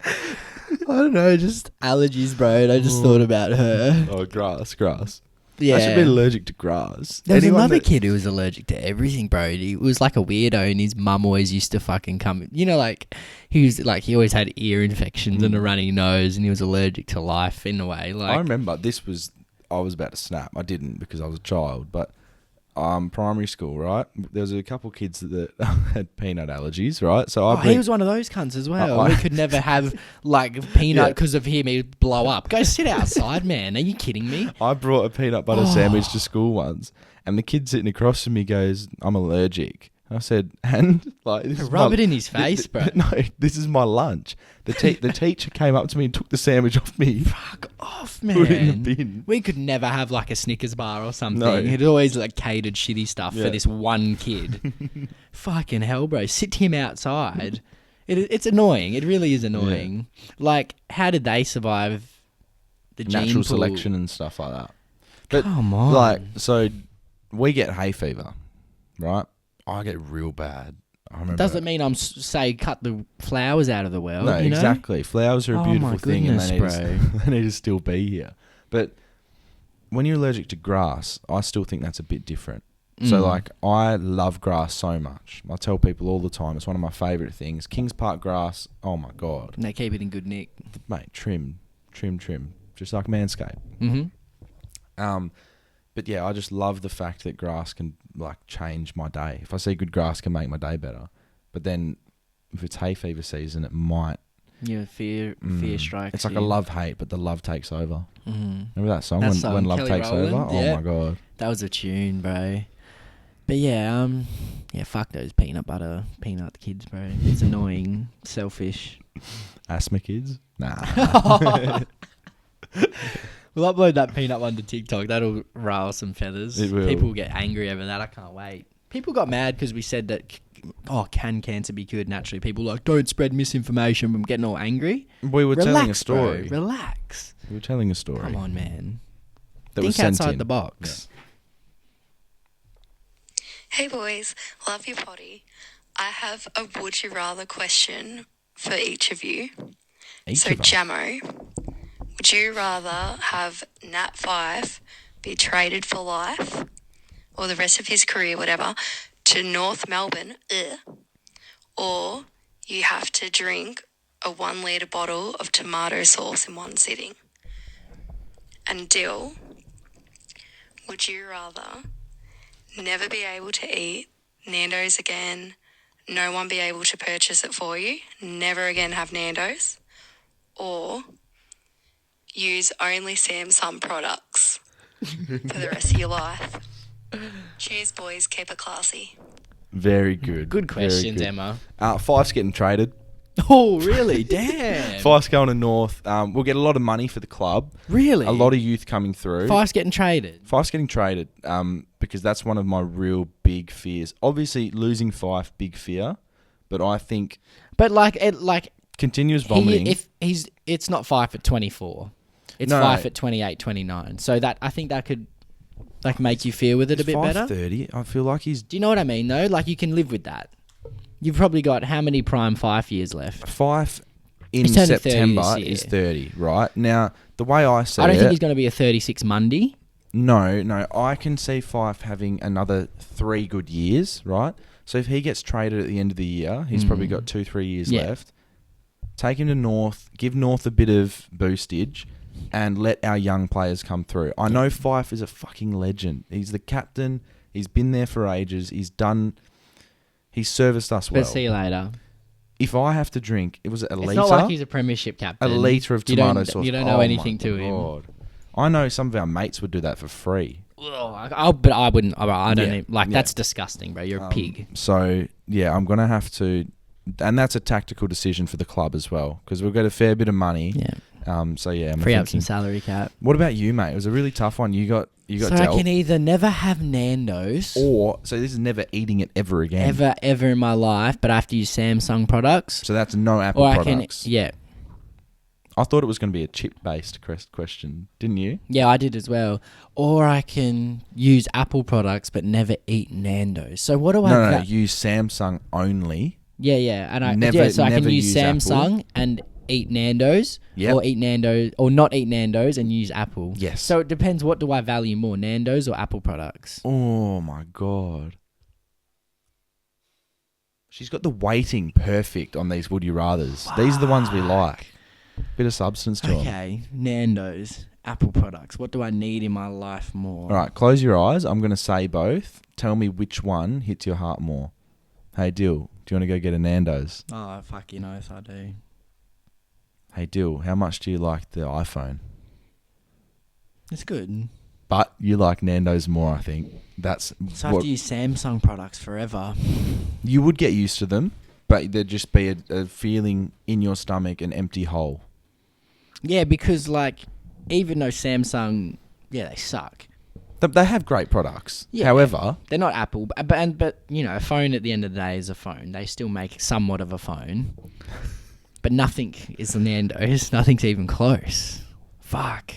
I don't know. Just allergies, bro. And I just thought about her. Oh, grass. Yeah. I should be allergic to grass. There was another kid who was allergic to everything, bro. He was like a weirdo, and his mum always used to fucking come... You know, like, he always had ear infections and a runny nose, and he was allergic to life in a way. Like, I remember I was about to snap. I didn't because I was a child, but primary school, right? There was a couple kids that had peanut allergies, right? So he was one of those cunts as well. We could never have like peanut because of him. He'd blow up. Go sit outside, man. Are you kidding me? I brought a peanut butter sandwich to school once, and the kid sitting across from me goes, "I'm allergic." I said, and like, rub it in his face, bro. No, this is my lunch. The teacher came up to me and took the sandwich off me. Fuck off, man. Put it in the bin. We could never have like a Snickers bar or something. No. He'd always like catered shitty stuff for this one kid. Fucking hell, bro. Sit him outside. It's annoying. It really is annoying. Yeah. Like, how did they survive the natural gene selection and stuff like that? But come on. Like, so we get hay fever, right? I get real bad. I remember. Doesn't mean I'm say cut the flowers out of the well. No, you know? exactly. Flowers are a beautiful thing, and they need to still be here. But when you're allergic to grass, I still think that's a bit different. So, like, I love grass so much. I tell people all the time, it's one of my favourite things. Kings Park grass, oh my God. And they keep it in good nick. Mate, trim. Just like Manscaped. Mm-hmm. But yeah, I just love the fact that grass can like change my day. If I see good grass, can make my day better. But then if it's hay fever season, it might. Yeah, fear strikes. It's like you. a love-hate, but the love takes over. Mm. Remember that song, That when song, love Kelly takes Rowland? over? Yeah. Oh my God. That was a tune, bro. But yeah, fuck those peanut kids, bro. It's annoying, selfish. Asthma kids? Nah. We'll upload that peanut one to TikTok. That'll rile some feathers. It will. People will get angry over that. I can't wait. People got mad because we said that, can cancer be cured naturally? People were like, don't spread misinformation. I'm getting all angry. We were telling a story. Bro. Relax. We were telling a story. Come on, man. That was Think sent outside in. the box. Hey boys, love your potty. I have a would you rather question for each of you. So Jamo, would you rather have Nat 5 be traded for life or the rest of his career, whatever, to North Melbourne, or you have to drink a 1 litre bottle of tomato sauce in one sitting? And Dyl, would you rather never be able to eat Nando's again, no one be able to purchase it for you, never again have Nando's, or use only Samsung products for the rest of your life? Cheers, boys. Keep it classy. Very good. Good Very questions, good. Emma. Five's getting traded. Oh, really? Damn. Five's going to North. We'll get a lot of money for the club. Really? A lot of youth coming through. Five's getting traded. Five's getting traded because that's one of my real big fears. Obviously, losing Five, big fear. But I think But continuous vomiting. It's not 5 at 24. It's No. 5 at 28, 29. So that I think that could make you feel with it a bit better. 5:30. I feel like he's Do you know what I mean though? Like you can live with that. You've probably got how many prime 5 years left? Five in He's turning 30 September this year. is 30, right? Now, the way I see it... I don't think he's going to be a 36 Monday. No. I can see Fife having another 3 good years, right? So if he gets traded at the end of the year, he's probably got 2-3 years Yeah. left. Take him to North, give North a bit of boostage, and let our young players come through. I know Fife is a fucking legend. He's the captain. He's been there for ages. He's serviced us well. But see you later. If I have to drink, it was a It's litre. not like he's a premiership captain. A litre of tomato sauce. You don't know Oh anything my to him. God. I know some of our mates would do that for free. But I wouldn't. I don't Yeah, even, like yeah. that's disgusting, bro. You're a pig. So, yeah, I'm going to have to... And that's a tactical decision for the club as well, because we've got a fair bit of money. Yeah. So, yeah, I'm Free up thinking... some salary cap. What about you, mate? It was a really tough one. You got So dealt. I can either never have Nando's Or, so this is never eating it ever again. ever in my life, but I have to use Samsung products. So that's no Apple Or products. I thought it was going to be a chip-based question, didn't you? Yeah, I did as well. Or I can use Apple products but never eat Nando's. So what do I? No, use Samsung only. Yeah, and I Never- so I can never use use Samsung and eat Nando's, Yep. or eat Nando's, or not eat Nando's and use Apple. Yes. So it depends. What do I value more, Nando's or Apple products? Oh, my God. She's got the weighting perfect on these would you rathers. These are the ones we like. Bit of substance to them. Okay, Nando's, Apple products. What do I need in my life more? All right, close your eyes. I'm going to say both. Tell me which one hits your heart more. Hey, Dill, do you want to go get a Nando's? Oh, fucking oath, I do. Hey, Dill, how much do you like the iPhone? It's good. But you like Nando's more, I think. That's So I have what to use Samsung products forever. you would get used to them, but there'd just be a feeling in your stomach, an empty hole. Yeah, because like, even though Samsung, they suck. They have great products. Yeah. However, They're not Apple, but you know, a phone at the end of the day is a phone. They still make somewhat of a phone, but nothing is the Nando's. Nothing's even close. Fuck.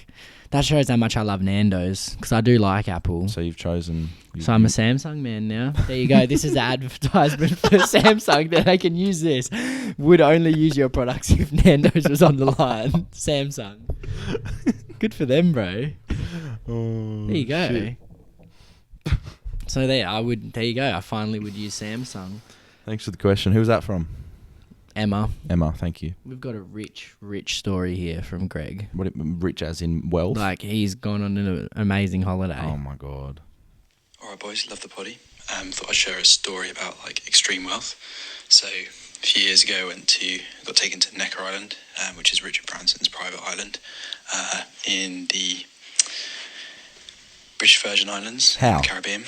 That shows how much I love Nando's, because I do like Apple. so you've chosen... So I'm a Samsung man now. There you go. This is the advertisement for Samsung that I can use this. Would only use your products if Nando's was on the line. Samsung. Good for them, bro. Oh, There you go. shit. So there you go. I finally would use Samsung. Thanks for the question. Who was that from? Emma. Emma, thank you. We've got a rich story here from Greg. Rich as in wealth? Like, he's gone on an amazing holiday. Oh, my God. All right, boys, love the poddy. Thought I'd share a story about, like, extreme wealth. So, a few years ago, got taken to Necker Island, which is Richard Branson's private island, in the British Virgin Islands, How? in the Caribbean.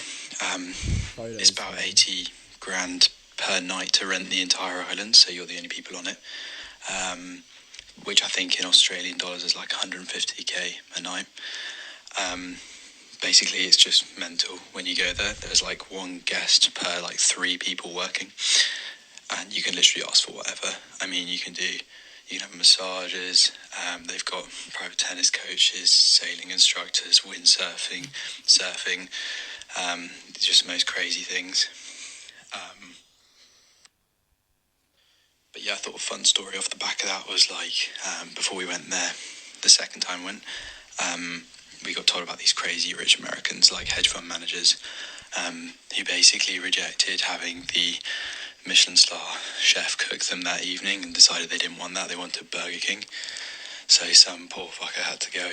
It's about 80 grand per night to rent the entire island, so you're the only people on it, which I think in Australian dollars is like 150k a night. Basically, it's just mental. When you go there, there's like one guest per like 3 people working, and you can literally ask for whatever. I mean, you can have massages, they've got private tennis coaches, sailing instructors, windsurfing, surfing, just the most crazy things. But yeah, I thought a fun story off the back of that was like, before we went there, the second time we went, we got told about these crazy rich Americans, like hedge fund managers, who basically rejected having the Michelin star chef cook them that evening and decided they didn't want that, they wanted Burger King. So some poor fucker had to go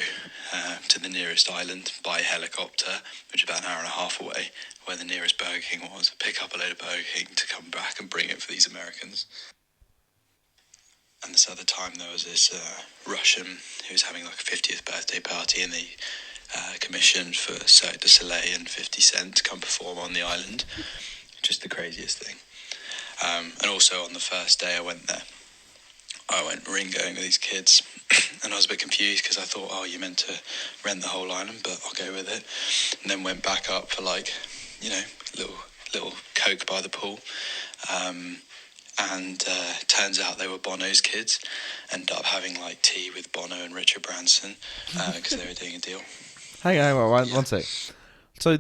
to the nearest island by helicopter, which is about an hour and a half away, where the nearest Burger King was, pick up a load of Burger King to come back and bring it for these Americans. And this other time there was this Russian who was having like a 50th birthday party, and they commissioned for Cirque du Soleil and 50 Cent to come perform on the island. Just the craziest thing. And also on the first day I went there, I went ring-going with these kids, and I was a bit confused because I thought, oh, you're meant to rent the whole island, but I'll go with it. And then went back up for like, little coke by the pool. And turns out they were Bono's kids. Ended up having like tea with Bono and Richard Branson because they were doing a deal. Hang on, one sec. So,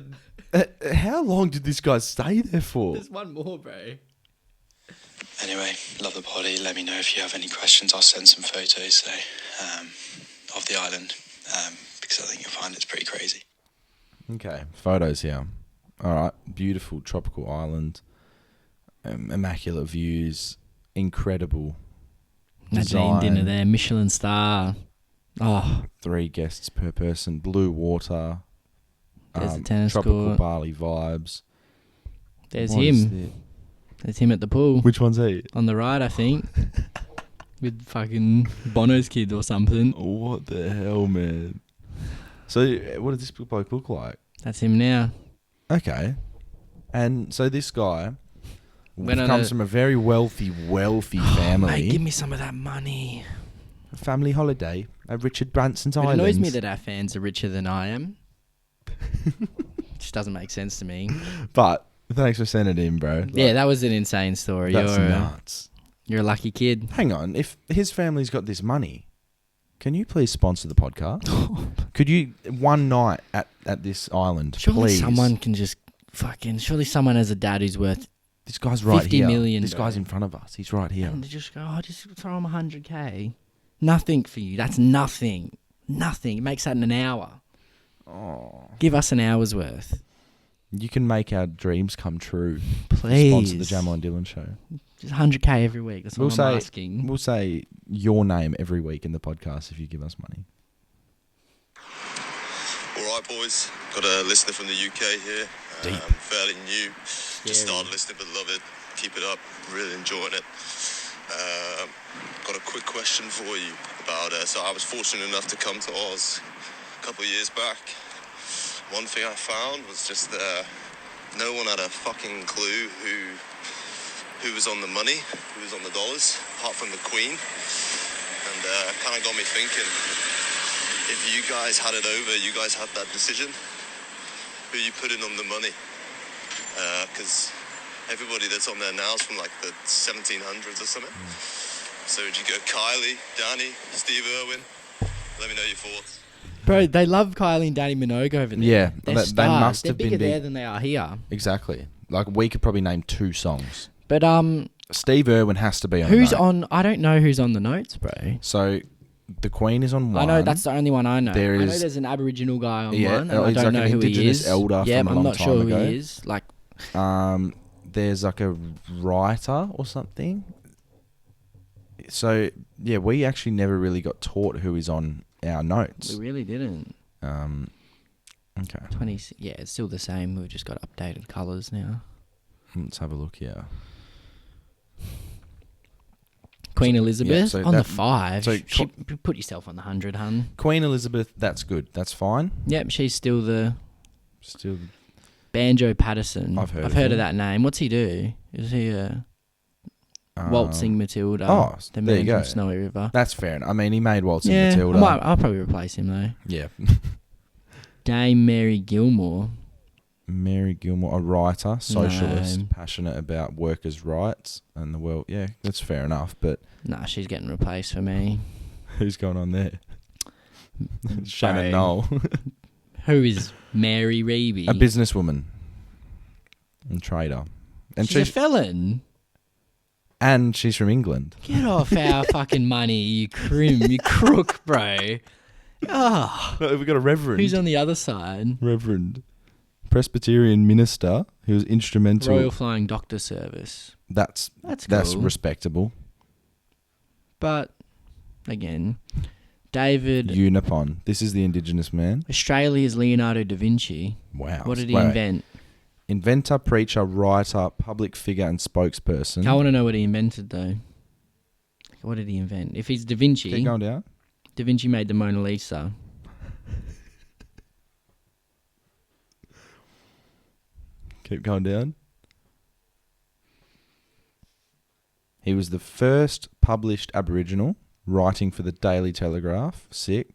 how long did this guy stay there for? There's one more, bro. Anyway, love the poddy. Let me know if you have any questions. I'll send some photos of the island because I think you'll find it's pretty crazy. Okay, photos here. All right, beautiful tropical island. Immaculate views, incredible Imagine dinner there, Michelin star. Oh, 3 guests per person, blue water. There's the tennis tropical court. Bali vibes. There's What is him. There's him at the pool. Which one's he? On the right, I think. With fucking Bono's kid or something. What the hell, man? So, what does this bloke look like? That's him now. Okay. And so this guy comes from a very wealthy family. Mate, give me some of that money. A family holiday at Richard Branson's It Island. annoys me that our fans are richer than I am. Just doesn't make sense to me. But thanks for sending it in, bro. Yeah, that was an insane story. That's nuts. You're a lucky kid. Hang on, if his family's got this money, can you please sponsor the podcast? Could you, one night at this island, Surely please? someone can just surely someone has a dad who's worth This guy's right 50 here. million, This bro. guy's in front of us. He's right here. And they just go, just throw him 100k. Nothing for you. That's nothing. Nothing. It makes that in an hour. Oh. Give us an hour's worth. You can make our dreams come true. Please. Sponsor the Jamo Dyl show. Just 100k every week. That's what I'm asking. We'll say your name every week in the podcast if you give us money. All right, boys. Got a listener from the UK here. Fairly new. Just started listening, but love it. Keep it up. Really enjoying it. Got a quick question for you about. So I was fortunate enough to come to Oz a couple of years back. One thing I found was just no one had a fucking clue who was on the money, who was on the dollars, apart from the Queen. And kind of got me thinking, if you guys had it over, you guys had that decision, who you put in on the money? Because everybody that's on there now is from like the 1700s or something. So would you go Kylie, Danny, Steve Irwin? Let me know your thoughts. Bro, they love Kylie and Danny Minogue over there. Yeah, They're they stars. must They're have been bigger big. there than they are here. Exactly. Like, we could probably name 2 songs. But Steve Irwin has to be on who's the note. on? I don't know who's on the notes, bro. So, the Queen is on one. I know that's the only one I know. There I know is- there's an Aboriginal guy on Yeah, one. And I he's don't like know an who he Indigenous is. elder yeah, from a I'm long not time sure ago. who he is. Like, There's like a writer or something. So, yeah, we actually never really got taught who is on our notes. We really didn't. Okay. 20. Yeah, it's still the same. We've just got updated colours now. Let's have a look here. Queen Elizabeth so on that- the 5. so Put yourself on the 100, hun. Queen Elizabeth, that's good. That's fine. Yep, she's still the Still, Banjo Patterson. I've heard of of him. that name. What's he do? Is he Waltzing Matilda? oh, the there man you go. from Snowy River. that's fair enough. I mean, he made Waltzing Yeah, Matilda. I'll probably replace him though. Yeah. Dame Mary Gilmore. Mary Gilmore, a writer, socialist, No. passionate about workers' rights and the world. Yeah, that's fair enough. But Nah, she's getting replaced for me. who's going on there? Shannon Bro. Knoll. Who is Mary Reeby? A businesswoman and trader. And she's a felon. and she's from England. Get off our fucking money, you you crook, bro. Oh, We've got a reverend. who's on the other side? Reverend. Presbyterian minister who was instrumental. Royal Flying Doctor Service. That's That's cool. respectable. But again, David, Unipon. This is the Indigenous man. Australia's Leonardo da Vinci. Wow. What did he Wait. invent? Inventor, preacher, writer, public figure, and spokesperson. I want to know what he invented though. What did he invent? If he's Da Vinci, Keep going down. Da Vinci made the Mona Lisa. Keep going down. He was the first published Aboriginal writing for the Daily Telegraph. Sick.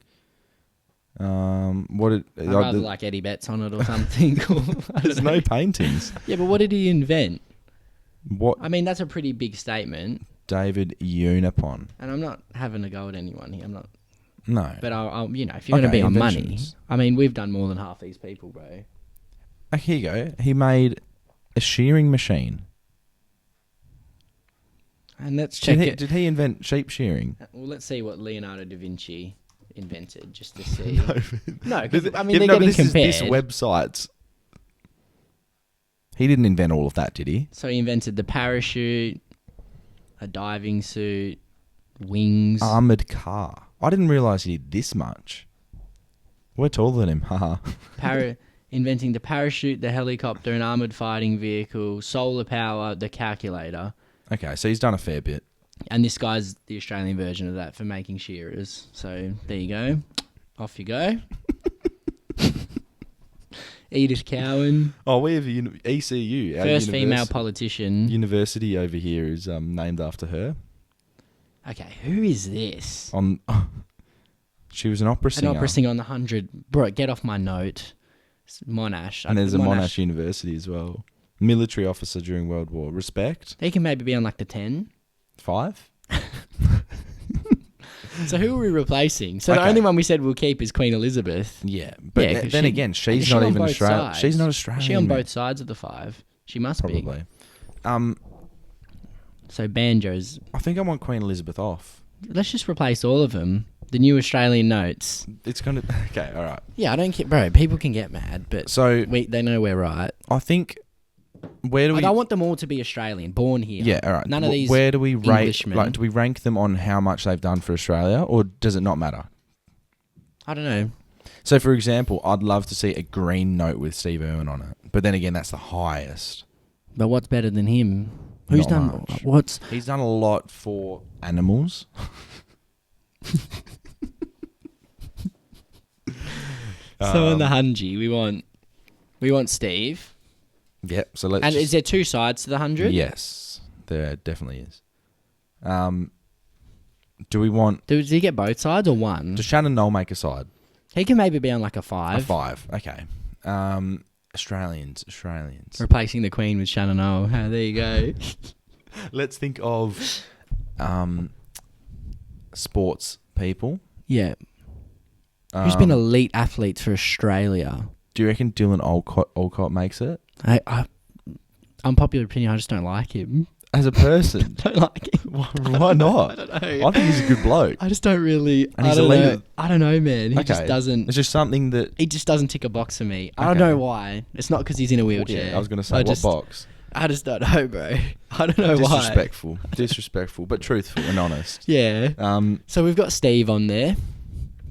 What did? I'd rather like Eddie Betts on it or something. There's no paintings. Yeah, but what did he invent? What? I mean, that's a pretty big statement, David Unipon. and I'm not having a go at anyone here. I'm not, No. but I'll if you're going to Okay, be on money, inventions. I mean, we've done more than half these people, bro. Here you go. He made a shearing machine. And let's check it. Did he invent sheep shearing? Well, let's see what Leonardo da Vinci invented, just to see. No, because I mean, Yeah, they're no, but getting this compared. website's. He didn't invent all of that, did he? So he invented the parachute, a diving suit, wings. Armored car. I didn't realise he did this much. We're taller than him, haha. Inventing the parachute, the helicopter, an armoured fighting vehicle, solar power, the calculator. Okay, so he's done a fair bit. And this guy's the Australian version of that for making shearers. So there you go. Off you go. Edith Cowan, Oh, we have ECU. Our first female politician. university over here is named after her. Okay, who is this? She was an opera singer. An opera singer on the 100. Bro, get off my note. It's Monash. And there's a Monash University as well. Military officer during World War. Respect. He can maybe be on like the 10. 5. So who are we replacing? So the Okay. only one we said we'll keep is Queen Elizabeth. Yeah, but Yeah, 'cause then she- again, Is she's she not on even both Australian. sides? She's not Is Australian. she on mate. both sides of the 5? She must be. Probably. So banjos. I think I want Queen Elizabeth off. Let's just replace all of them. The new Australian notes. It's gonna. Okay, all right. Yeah, I don't care, bro. People can get mad, but So they know we're right. I think where do we? I want them all to be Australian, born here. Yeah, all right. None of these. Where do we rate? Englishmen. Like, do we rank them on how much they've done for Australia, or does it not matter? I don't know. So, for example, I'd love to see a green note with Steve Irwin on it, but then again, that's the highest. But what's better than him? Who's Not done much. what's? He's done a lot for animals. So in the Hunji, we want Steve. Yep. So let's. And just- is there 2 sides to the 100? Yes, there definitely is. Do we want? Does he get both sides or one? Does Shannon Knoll make a side? He can maybe be on like a 5. A 5. Okay. Australians. Replacing the Queen with Shannon O. Oh, there you go. Let's think of sports people. Yeah. Who's been elite athletes for Australia? Do you reckon Dylan Olcott makes it? Unpopular opinion, I just don't like him. As a person? Don't like him. Why not? I don't know. I think he's a good bloke. I just don't really. And I he's a don't leader. know. I don't know, man. He just Okay. doesn't. It's just something that... He just doesn't tick a box for me. I don't Okay. know why. It's not because he's in a wheelchair. Yeah, I was going to say, what just, box? I just don't know, bro. I don't know why. Disrespectful, but truthful and honest. Yeah. So we've got Steve on there.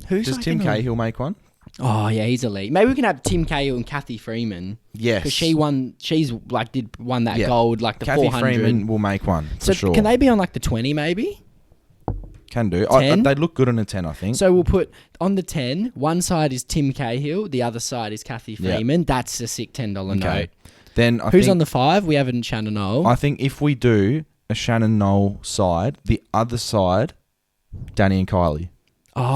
Does Tim Cahill make one? Oh yeah, he's elite. Maybe we can have Tim Cahill and Kathy Freeman. Yes, because she won. She's like won that gold, like the Kathy 400. Freeman will make one for sure. Can they be on like the 20 maybe? Can do. They'd look good on a 10, I think. So we'll put on the 10. One side is Tim Cahill. The other side is Kathy Freeman. Yep. That's a sick $10 note. Then who's on the 5? We haven't Shannon Knoll. I think if we do a Shannon Knoll side, the other side, Danny and Kylie.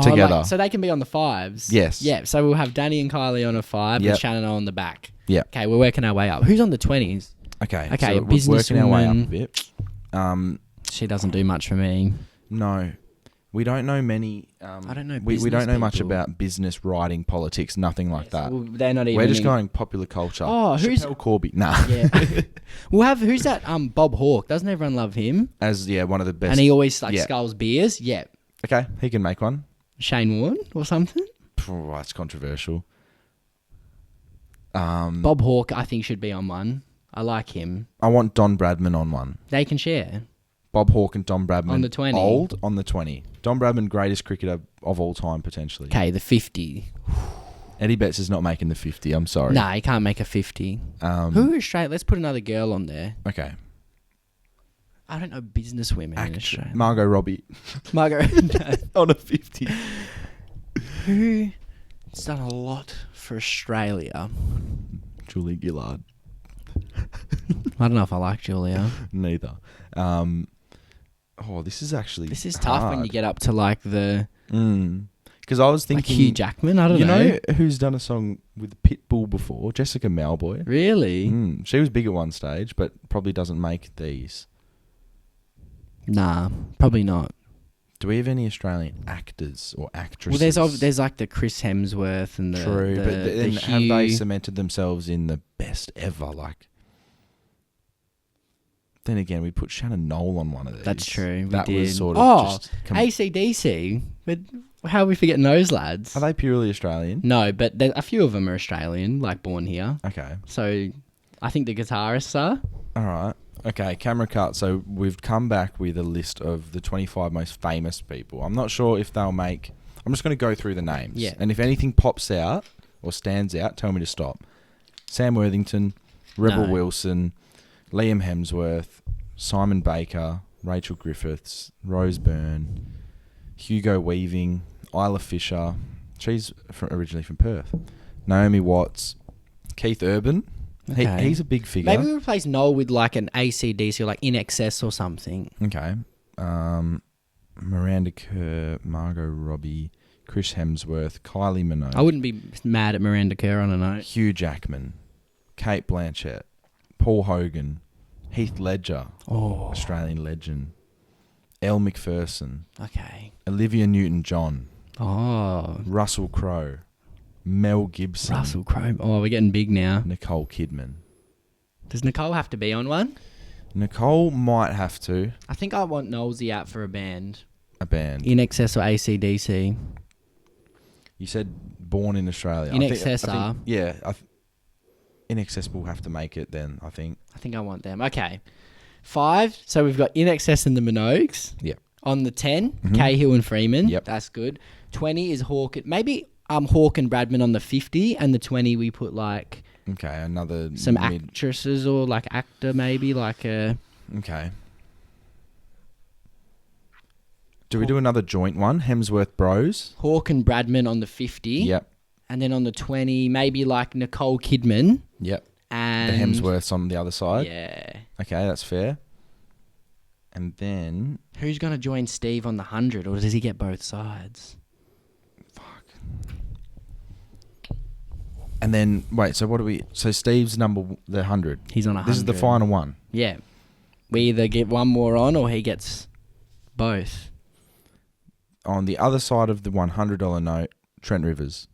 Together. So they can be on the 5s. Yes. Yeah. So we'll have Danny and Kylie on a 5 and Shannon on the back. Yeah. Okay, we're working our way up. Who's on the 20s? Okay. So we're working our way up a bit. She doesn't do much for me. No. We don't know many. I don't know. We don't know much about business, writing, politics, nothing like that. Well, they're not even. We're just going popular culture. Oh, who's Chappelle Corby? Nah. Yeah. We'll have who's that? Bob Hawke. Doesn't everyone love him? As one of the best. And he always sculls beers. Yeah. Okay, he can make one. Shane Warne or something. Oh, that's controversial. Bob Hawke, I think, should be on one. I like him. I want Don Bradman on one. They can share. Bob Hawke and Don Bradman. On the 20. Old on the 20. Don Bradman, greatest cricketer of all time, potentially. Okay, the 50. Eddie Betts is not making the 50, I'm sorry. Nah, he can't make a 50. Who is Australia? Let's put another girl on there. Okay. I don't know business women in Australia. Margot Robbie. Margot. On a 50. Who's done a lot for Australia? Julia Gillard. I don't know if I like Julia. Neither. This is actually This is tough when you get up to like the... Because I was thinking... Like Hugh Jackman, I don't know. You know who's done a song with Pitbull before? Jessica Malboy. Really? She was big at one stage, but probably doesn't make these. Nah, probably not. Do we have any Australian actors or actresses? Well, there's like the Chris Hemsworth and the... True, but then the have they cemented themselves in the best ever? Like... Then again, we put Shannon Knoll on one of these. That's true. That we was did. sort of just... AC/DC. But how are we forgetting those lads? Are they purely Australian? No, but a few of them are Australian, like born here. Okay. So I think the guitarists are. All right. Okay, camera cut. So we've come back with a list of the 25 most famous people. I'm not sure if they'll make... I'm just going to go through the names. Yeah. And if anything pops out or stands out, tell me to stop. Sam Worthington, Rebel Wilson... Liam Hemsworth, Simon Baker, Rachel Griffiths, Rose Byrne, Hugo Weaving, Isla Fisher. She's originally from Perth. Naomi Watts, Keith Urban. Okay. He's a big figure. Maybe we replace Noel with like an AC/DC or like In Excess or something. Okay. Miranda Kerr, Margot Robbie, Chris Hemsworth, Kylie Minogue. I wouldn't be mad at Miranda Kerr on a note. Hugh Jackman, Kate Blanchett, Paul Hogan, Heath Ledger, Australian legend, Elle Macpherson, Olivia Newton-John, Russell Crowe, Mel Gibson, Russell Crowe. Oh, we're getting big now. Nicole Kidman. Does Nicole have to be on one? Nicole might have to. I think I want Nosey out for a band. A band. In Excess or AC/DC. You said born in Australia. In Excess are. Yeah. In Excess will have to make it then, I think. I think I want them. Okay. 5. So we've got In Excess and the Minogues. Yep. On the 10, Cahill and Freeman. Yep. That's good. 20 is Hawke. Maybe Hawke and Bradman on the 50. And the 20 we put like... Okay, another... Some actresses or like actor maybe. Like a... Okay. Do we do another joint one? Hemsworth Bros? Hawke and Bradman on the 50. Yep. And then on the 20, maybe like Nicole Kidman. Yep. And the Hemsworths on the other side. Yeah. Okay, that's fair. And then... Who's going to join Steve on the 100, or does he get both sides? Fuck. And then, wait, so what do we... So Steve's the 100. He's on 100. This is the final one. Yeah. We either get one more on, or he gets both. On the other side of the $100 note, Trent Rivers.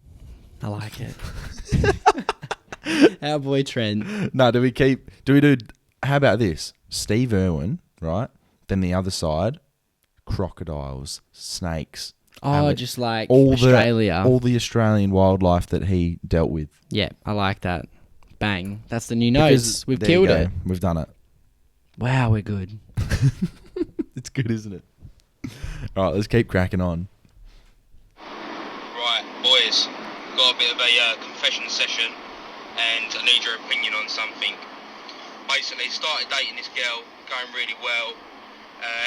I like it. Our boy Trent. No, how about this? Steve Irwin, right? Then the other side, crocodiles, snakes. Just like Australia. All the Australian wildlife that he dealt with. Yeah, I like that. Bang. That's the new Because notes. We've there you killed go. it. We've done it. Wow, we're good. It's good, isn't it? All right, let's keep cracking on. Right, boys, got a bit of a confession session, and I need your opinion on something. Basically, started dating this girl, going really well.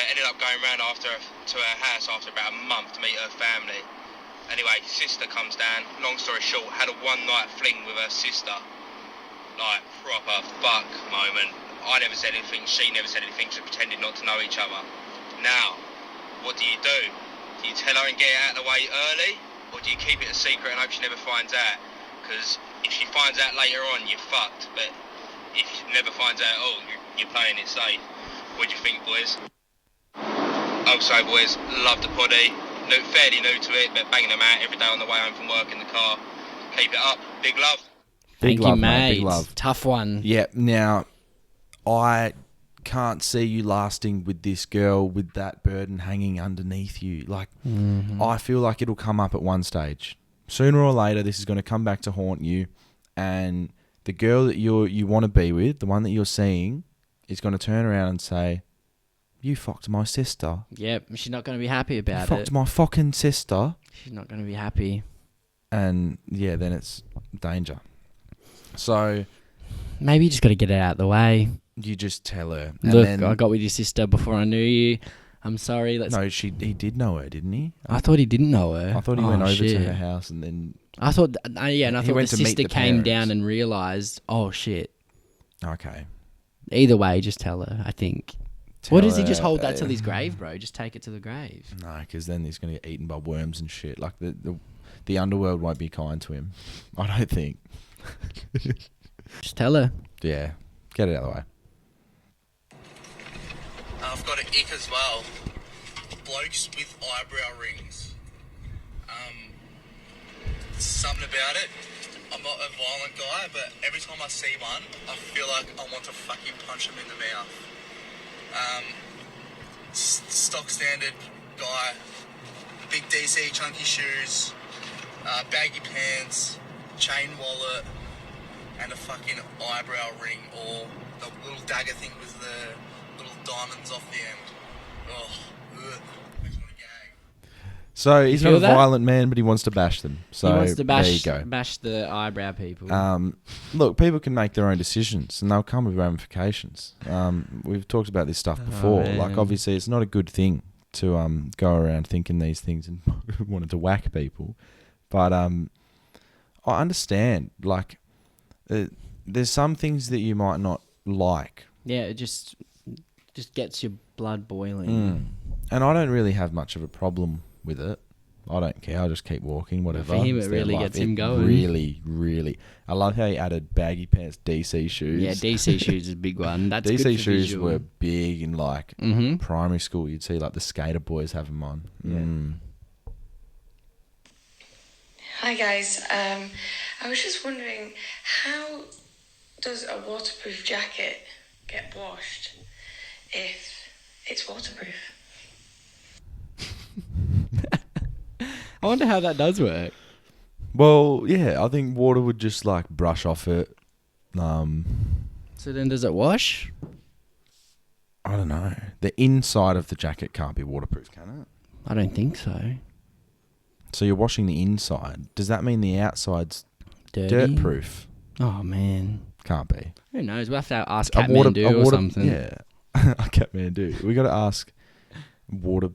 Ended up going round to her house after about a month to meet her family. Anyway, sister comes down. Long story short, had a one-night fling with her sister. Like, proper fuck moment. I never said anything, she never said anything, just pretended not to know each other. Now, what do? Do you tell her and get it out of the way early? Or do you keep it a secret and hope she never finds out? Because if she finds out later on, you're fucked. But if she never finds out at all, you're playing it safe. What do you think, boys? Also, boys, love the Poddy. Fairly new to it, but banging them out every day on the way home from work in the car. Keep it up. Big love. Thank you, mate. Big love. Tough one. Yeah, now, I can't see you lasting with this girl with that burden hanging underneath you. Like, I feel like it'll come up at one stage. Sooner or later, this is going to come back to haunt you, and the girl that you want to be with, the one that you're seeing, is going to turn around and say, "You fucked my sister." Yep, she's not going to be happy about it. Fucked my fucking sister. She's not going to be happy. And yeah, then it's danger. So maybe you just got to get it out of the way. You just tell her. Look, I got with your sister before I knew you. I'm sorry. No, he did know her, didn't he? I thought he didn't know her. I thought he went over to her house and then... I thought, and I thought the sister came parents. down and realised, oh shit. Okay. Either way, just tell her, I think. What does he just hold that till his grave, bro? Just take it to the grave. No, because then he's going to get eaten by worms and shit. Like, the underworld won't be kind to him. I don't think. Just tell her. Yeah. Get it out of the way. I've got an ick as well. Blokes with eyebrow rings. Something about it. I'm not a violent guy, but every time I see one, I feel like I want to fucking punch him in the mouth. Stock standard guy, big DC chunky shoes, baggy pants, chain wallet, and a fucking eyebrow ring, or the little dagger thing with the little diamonds off the end. Oh, ugh. Makes me want to gag. So he's not a violent man, but he wants to bash them. So he wants to there you go. Bash the eyebrow people. Look, people can make their own decisions, and they'll come with ramifications. We've talked about this stuff before. Like, obviously, it's not a good thing to go around thinking these things and wanting to whack people. But I understand. Like, there's some things that you might not like. Yeah, it just gets your blood boiling. And I don't really have much of a problem with it. I don't care. I'll just keep walking, whatever. For him, it really gets him going. Really, really. I love how he added baggy pants, DC shoes. Yeah, DC shoes is a big one. That's DC good for shoes visual. were big in, like, primary school. You'd see, like, the skater boys have them on. Yeah. Hi, guys. I was just wondering, how does a waterproof jacket get washed if it's waterproof? I wonder how that does work. Well, yeah, I think water would just, like, brush off it. So then does it wash? I don't know. The inside of the jacket can't be waterproof, can it? I don't think so. So you're washing the inside. Does that mean the outside's Dirty? dirt-proof? Oh, man. Can't be. Who knows? We'll have to ask Kathmandu or something. Yeah. Kathmandu. We got to ask water...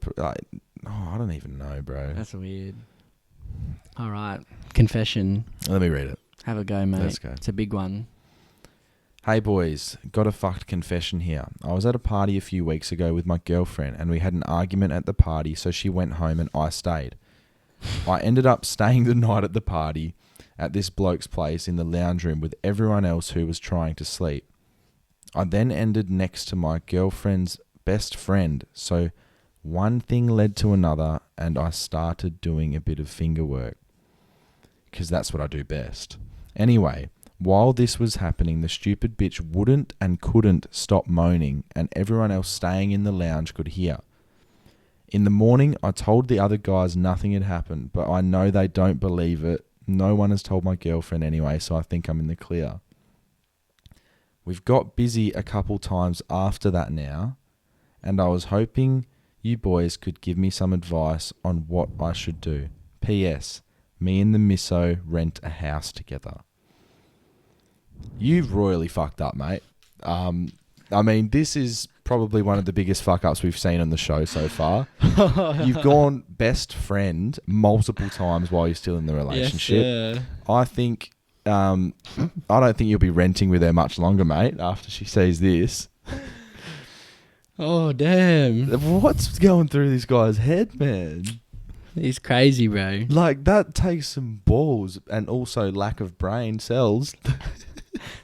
I don't even know, bro. That's weird. All right. Confession. Let me read it. Have a go, mate. Let's go. It's a big one. Hey, boys. Got a fucked confession here. I was at a party a few weeks ago with my girlfriend, and we had an argument at the party, so she went home and I stayed. I ended up staying the night at the party at this bloke's place in the lounge room with everyone else who was trying to sleep. I then ended next to my girlfriend's best friend, so one thing led to another, and I started doing a bit of finger work. Because that's what I do best. Anyway, while this was happening, the stupid bitch wouldn't and couldn't stop moaning, and everyone else staying in the lounge could hear. In the morning, I told the other guys nothing had happened, but I know they don't believe it. No one has told my girlfriend anyway, so I think I'm in the clear. We've got busy a couple times after that now, and I was hoping you boys could give me some advice on what I should do. P.S. Me and the misso rent a house together. You've royally fucked up, mate. I mean, this is probably one of the biggest fuck-ups we've seen on the show so far. You've gone best friend multiple times while you're still in the relationship. Yes, I think... I don't think you'll be renting with her much longer, mate, after she sees this. Oh, damn. What's going through this guy's head, man? He's crazy, bro. Like, that takes some balls and also lack of brain cells.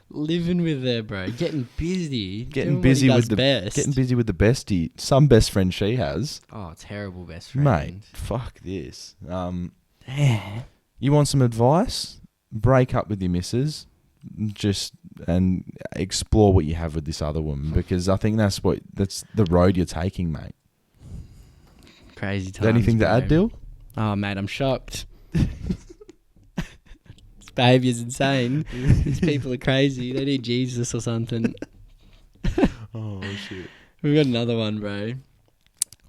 Living with her, bro. Getting busy. Getting busy with the best. Getting busy with the bestie. Some best friend she has. Oh, terrible best friend. Mate, fuck this. Damn. You want some advice? Break up with your missus, and explore what you have with this other woman, because I think that's the road you're taking, mate. Crazy times. Anything to bro. add, Dyl? Oh, mate, I'm shocked. This behaviour's insane. These people are crazy. They need Jesus or something. Oh shit. We've got another one, bro.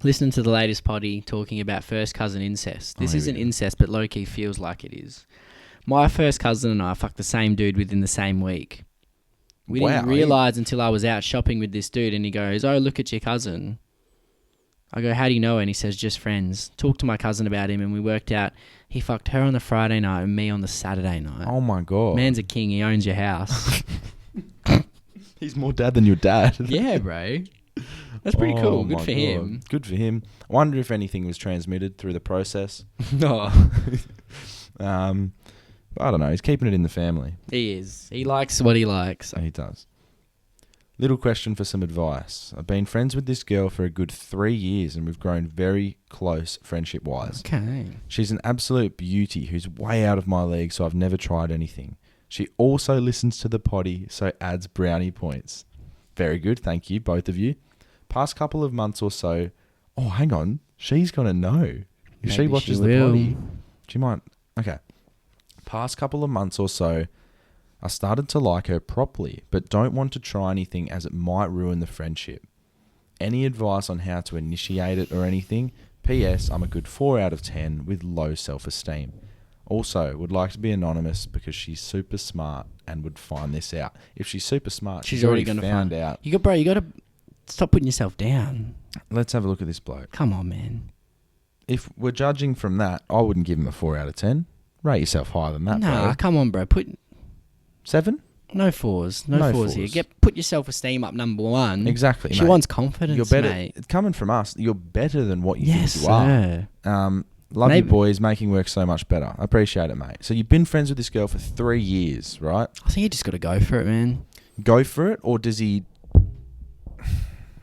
Listening to the latest Poddy talking about first cousin incest. This isn't incest, but low-key feels like it is. My first cousin and I fucked the same dude within the same week. We didn't realise until I was out shopping with this dude, and he goes, "Oh, look at your cousin." I go, "How do you know?" And he says, "Just friends." Talked to my cousin about him, and we worked out he fucked her on the Friday night and me on the Saturday night. Oh my God. Man's a king. He owns your house. He's more dad than your dad. Yeah, bro. That's pretty cool. Good for him. Good for him. I wonder if anything was transmitted through the process. No. I don't know. He's keeping it in the family. He is. He likes what he likes. He does. Little question for some advice. I've been friends with this girl for a good 3 years, and we've grown very close friendship-wise. Okay. She's an absolute beauty who's way out of my league, so I've never tried anything. She also listens to the Poddy, so adds brownie points. Very good. Thank you, both of you. Past couple of months or so... Oh, hang on. She's going to know. If she watches the Poddy, she might... Okay. Past couple of months or so, I started to like her properly, but don't want to try anything as it might ruin the friendship. Any advice on how to initiate it or anything? P.S. I'm a good 4 out of 10 with low self-esteem. Also, would like to be anonymous because she's super smart and would find this out. If she's super smart, she's already going to find out. You got to stop putting yourself down. Let's have a look at this bloke. Come on, man. If we're judging from that, I wouldn't give him a 4 out of 10. Rate yourself higher than that, bro. Nah, come on, bro. 7? No fours. No fours here. Put your self-esteem up, number one. Exactly, She mate. wants confidence, You're better, mate. Coming from us, you're better than what you Yes, think you are. sir. Love you, boys. Making work so much better. I appreciate it, mate. So you've been friends with this girl for 3 years, right? I think you just got to go for it, man. Go for it, or does he...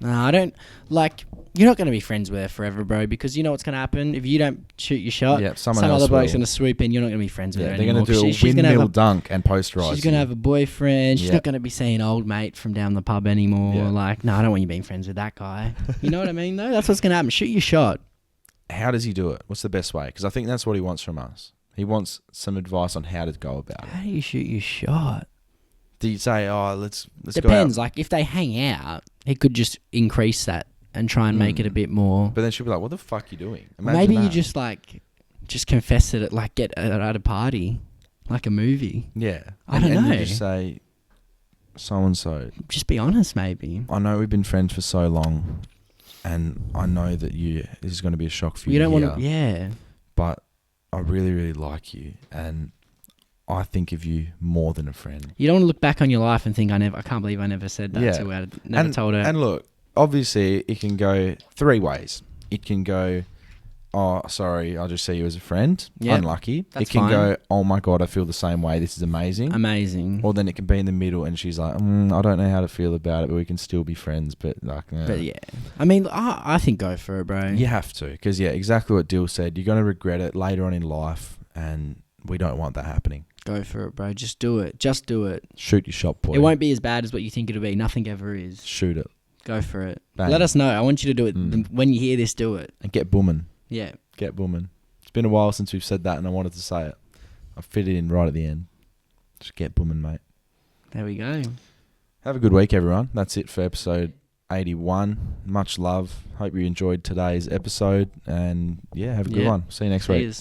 No, I don't... Like, you're not going to be friends with her forever, bro, because you know what's going to happen? If you don't shoot your shot, some other bloke's going to swoop in. You're not going to be friends with her they're anymore. They're going to do a windmill dunk and posterize. She's going to have a boyfriend. She's not going to be seeing old mate from down the pub anymore. Yeah. Like, no, I don't want you being friends with that guy. You know what I mean, though? That's what's going to happen. Shoot your shot. How does he do it? What's the best way? Because I think that's what he wants from us. He wants some advice on how to go about it. How do you shoot your shot? Do you say, "Oh, let's Depends. go out"? Like, if they hang out, he could just increase that and try and make it a bit more. But then she'll be like, "What the fuck are you doing?" Imagine Maybe that. you just confess it at get at a party, like a movie. Yeah. I don't know. And you just say, "So and so." Just be honest, maybe. I know we've been friends for so long, and I know that this is going to be a shock for you. You don't want to, yeah. But I really, really like you, and I think of you more than a friend. You don't want to look back on your life and think, I can't believe I never said that to her. Never told her. And look, obviously, it can go 3 ways. It can go, "Oh, sorry, I just see you as a friend." Yep, unlucky. that's It can fine. go, "Oh my God, I feel the same way. This is amazing." Amazing. Or then it can be in the middle, and she's like, "I don't know how to feel about it, but we can still be friends." But But yeah, I mean, I think go for it, bro. You have to, because exactly what Dyl said. You're going to regret it later on in life, and we don't want that happening. Go for it, bro. Just do it. Just do it. Shoot your shot, boy. It won't be as bad as what you think it'll be. Nothing ever is. Shoot it. Go for it. Bang. Let us know. I want you to do it. When you hear this, do it. And get booming. Yeah. Get booming. It's been a while since we've said that, and I wanted to say it. I fit it in right at the end. Just get booming, mate. There we go. Have a good week, everyone. That's it for episode 81. Much love. Hope you enjoyed today's episode. And, yeah, have a good one. See you next week.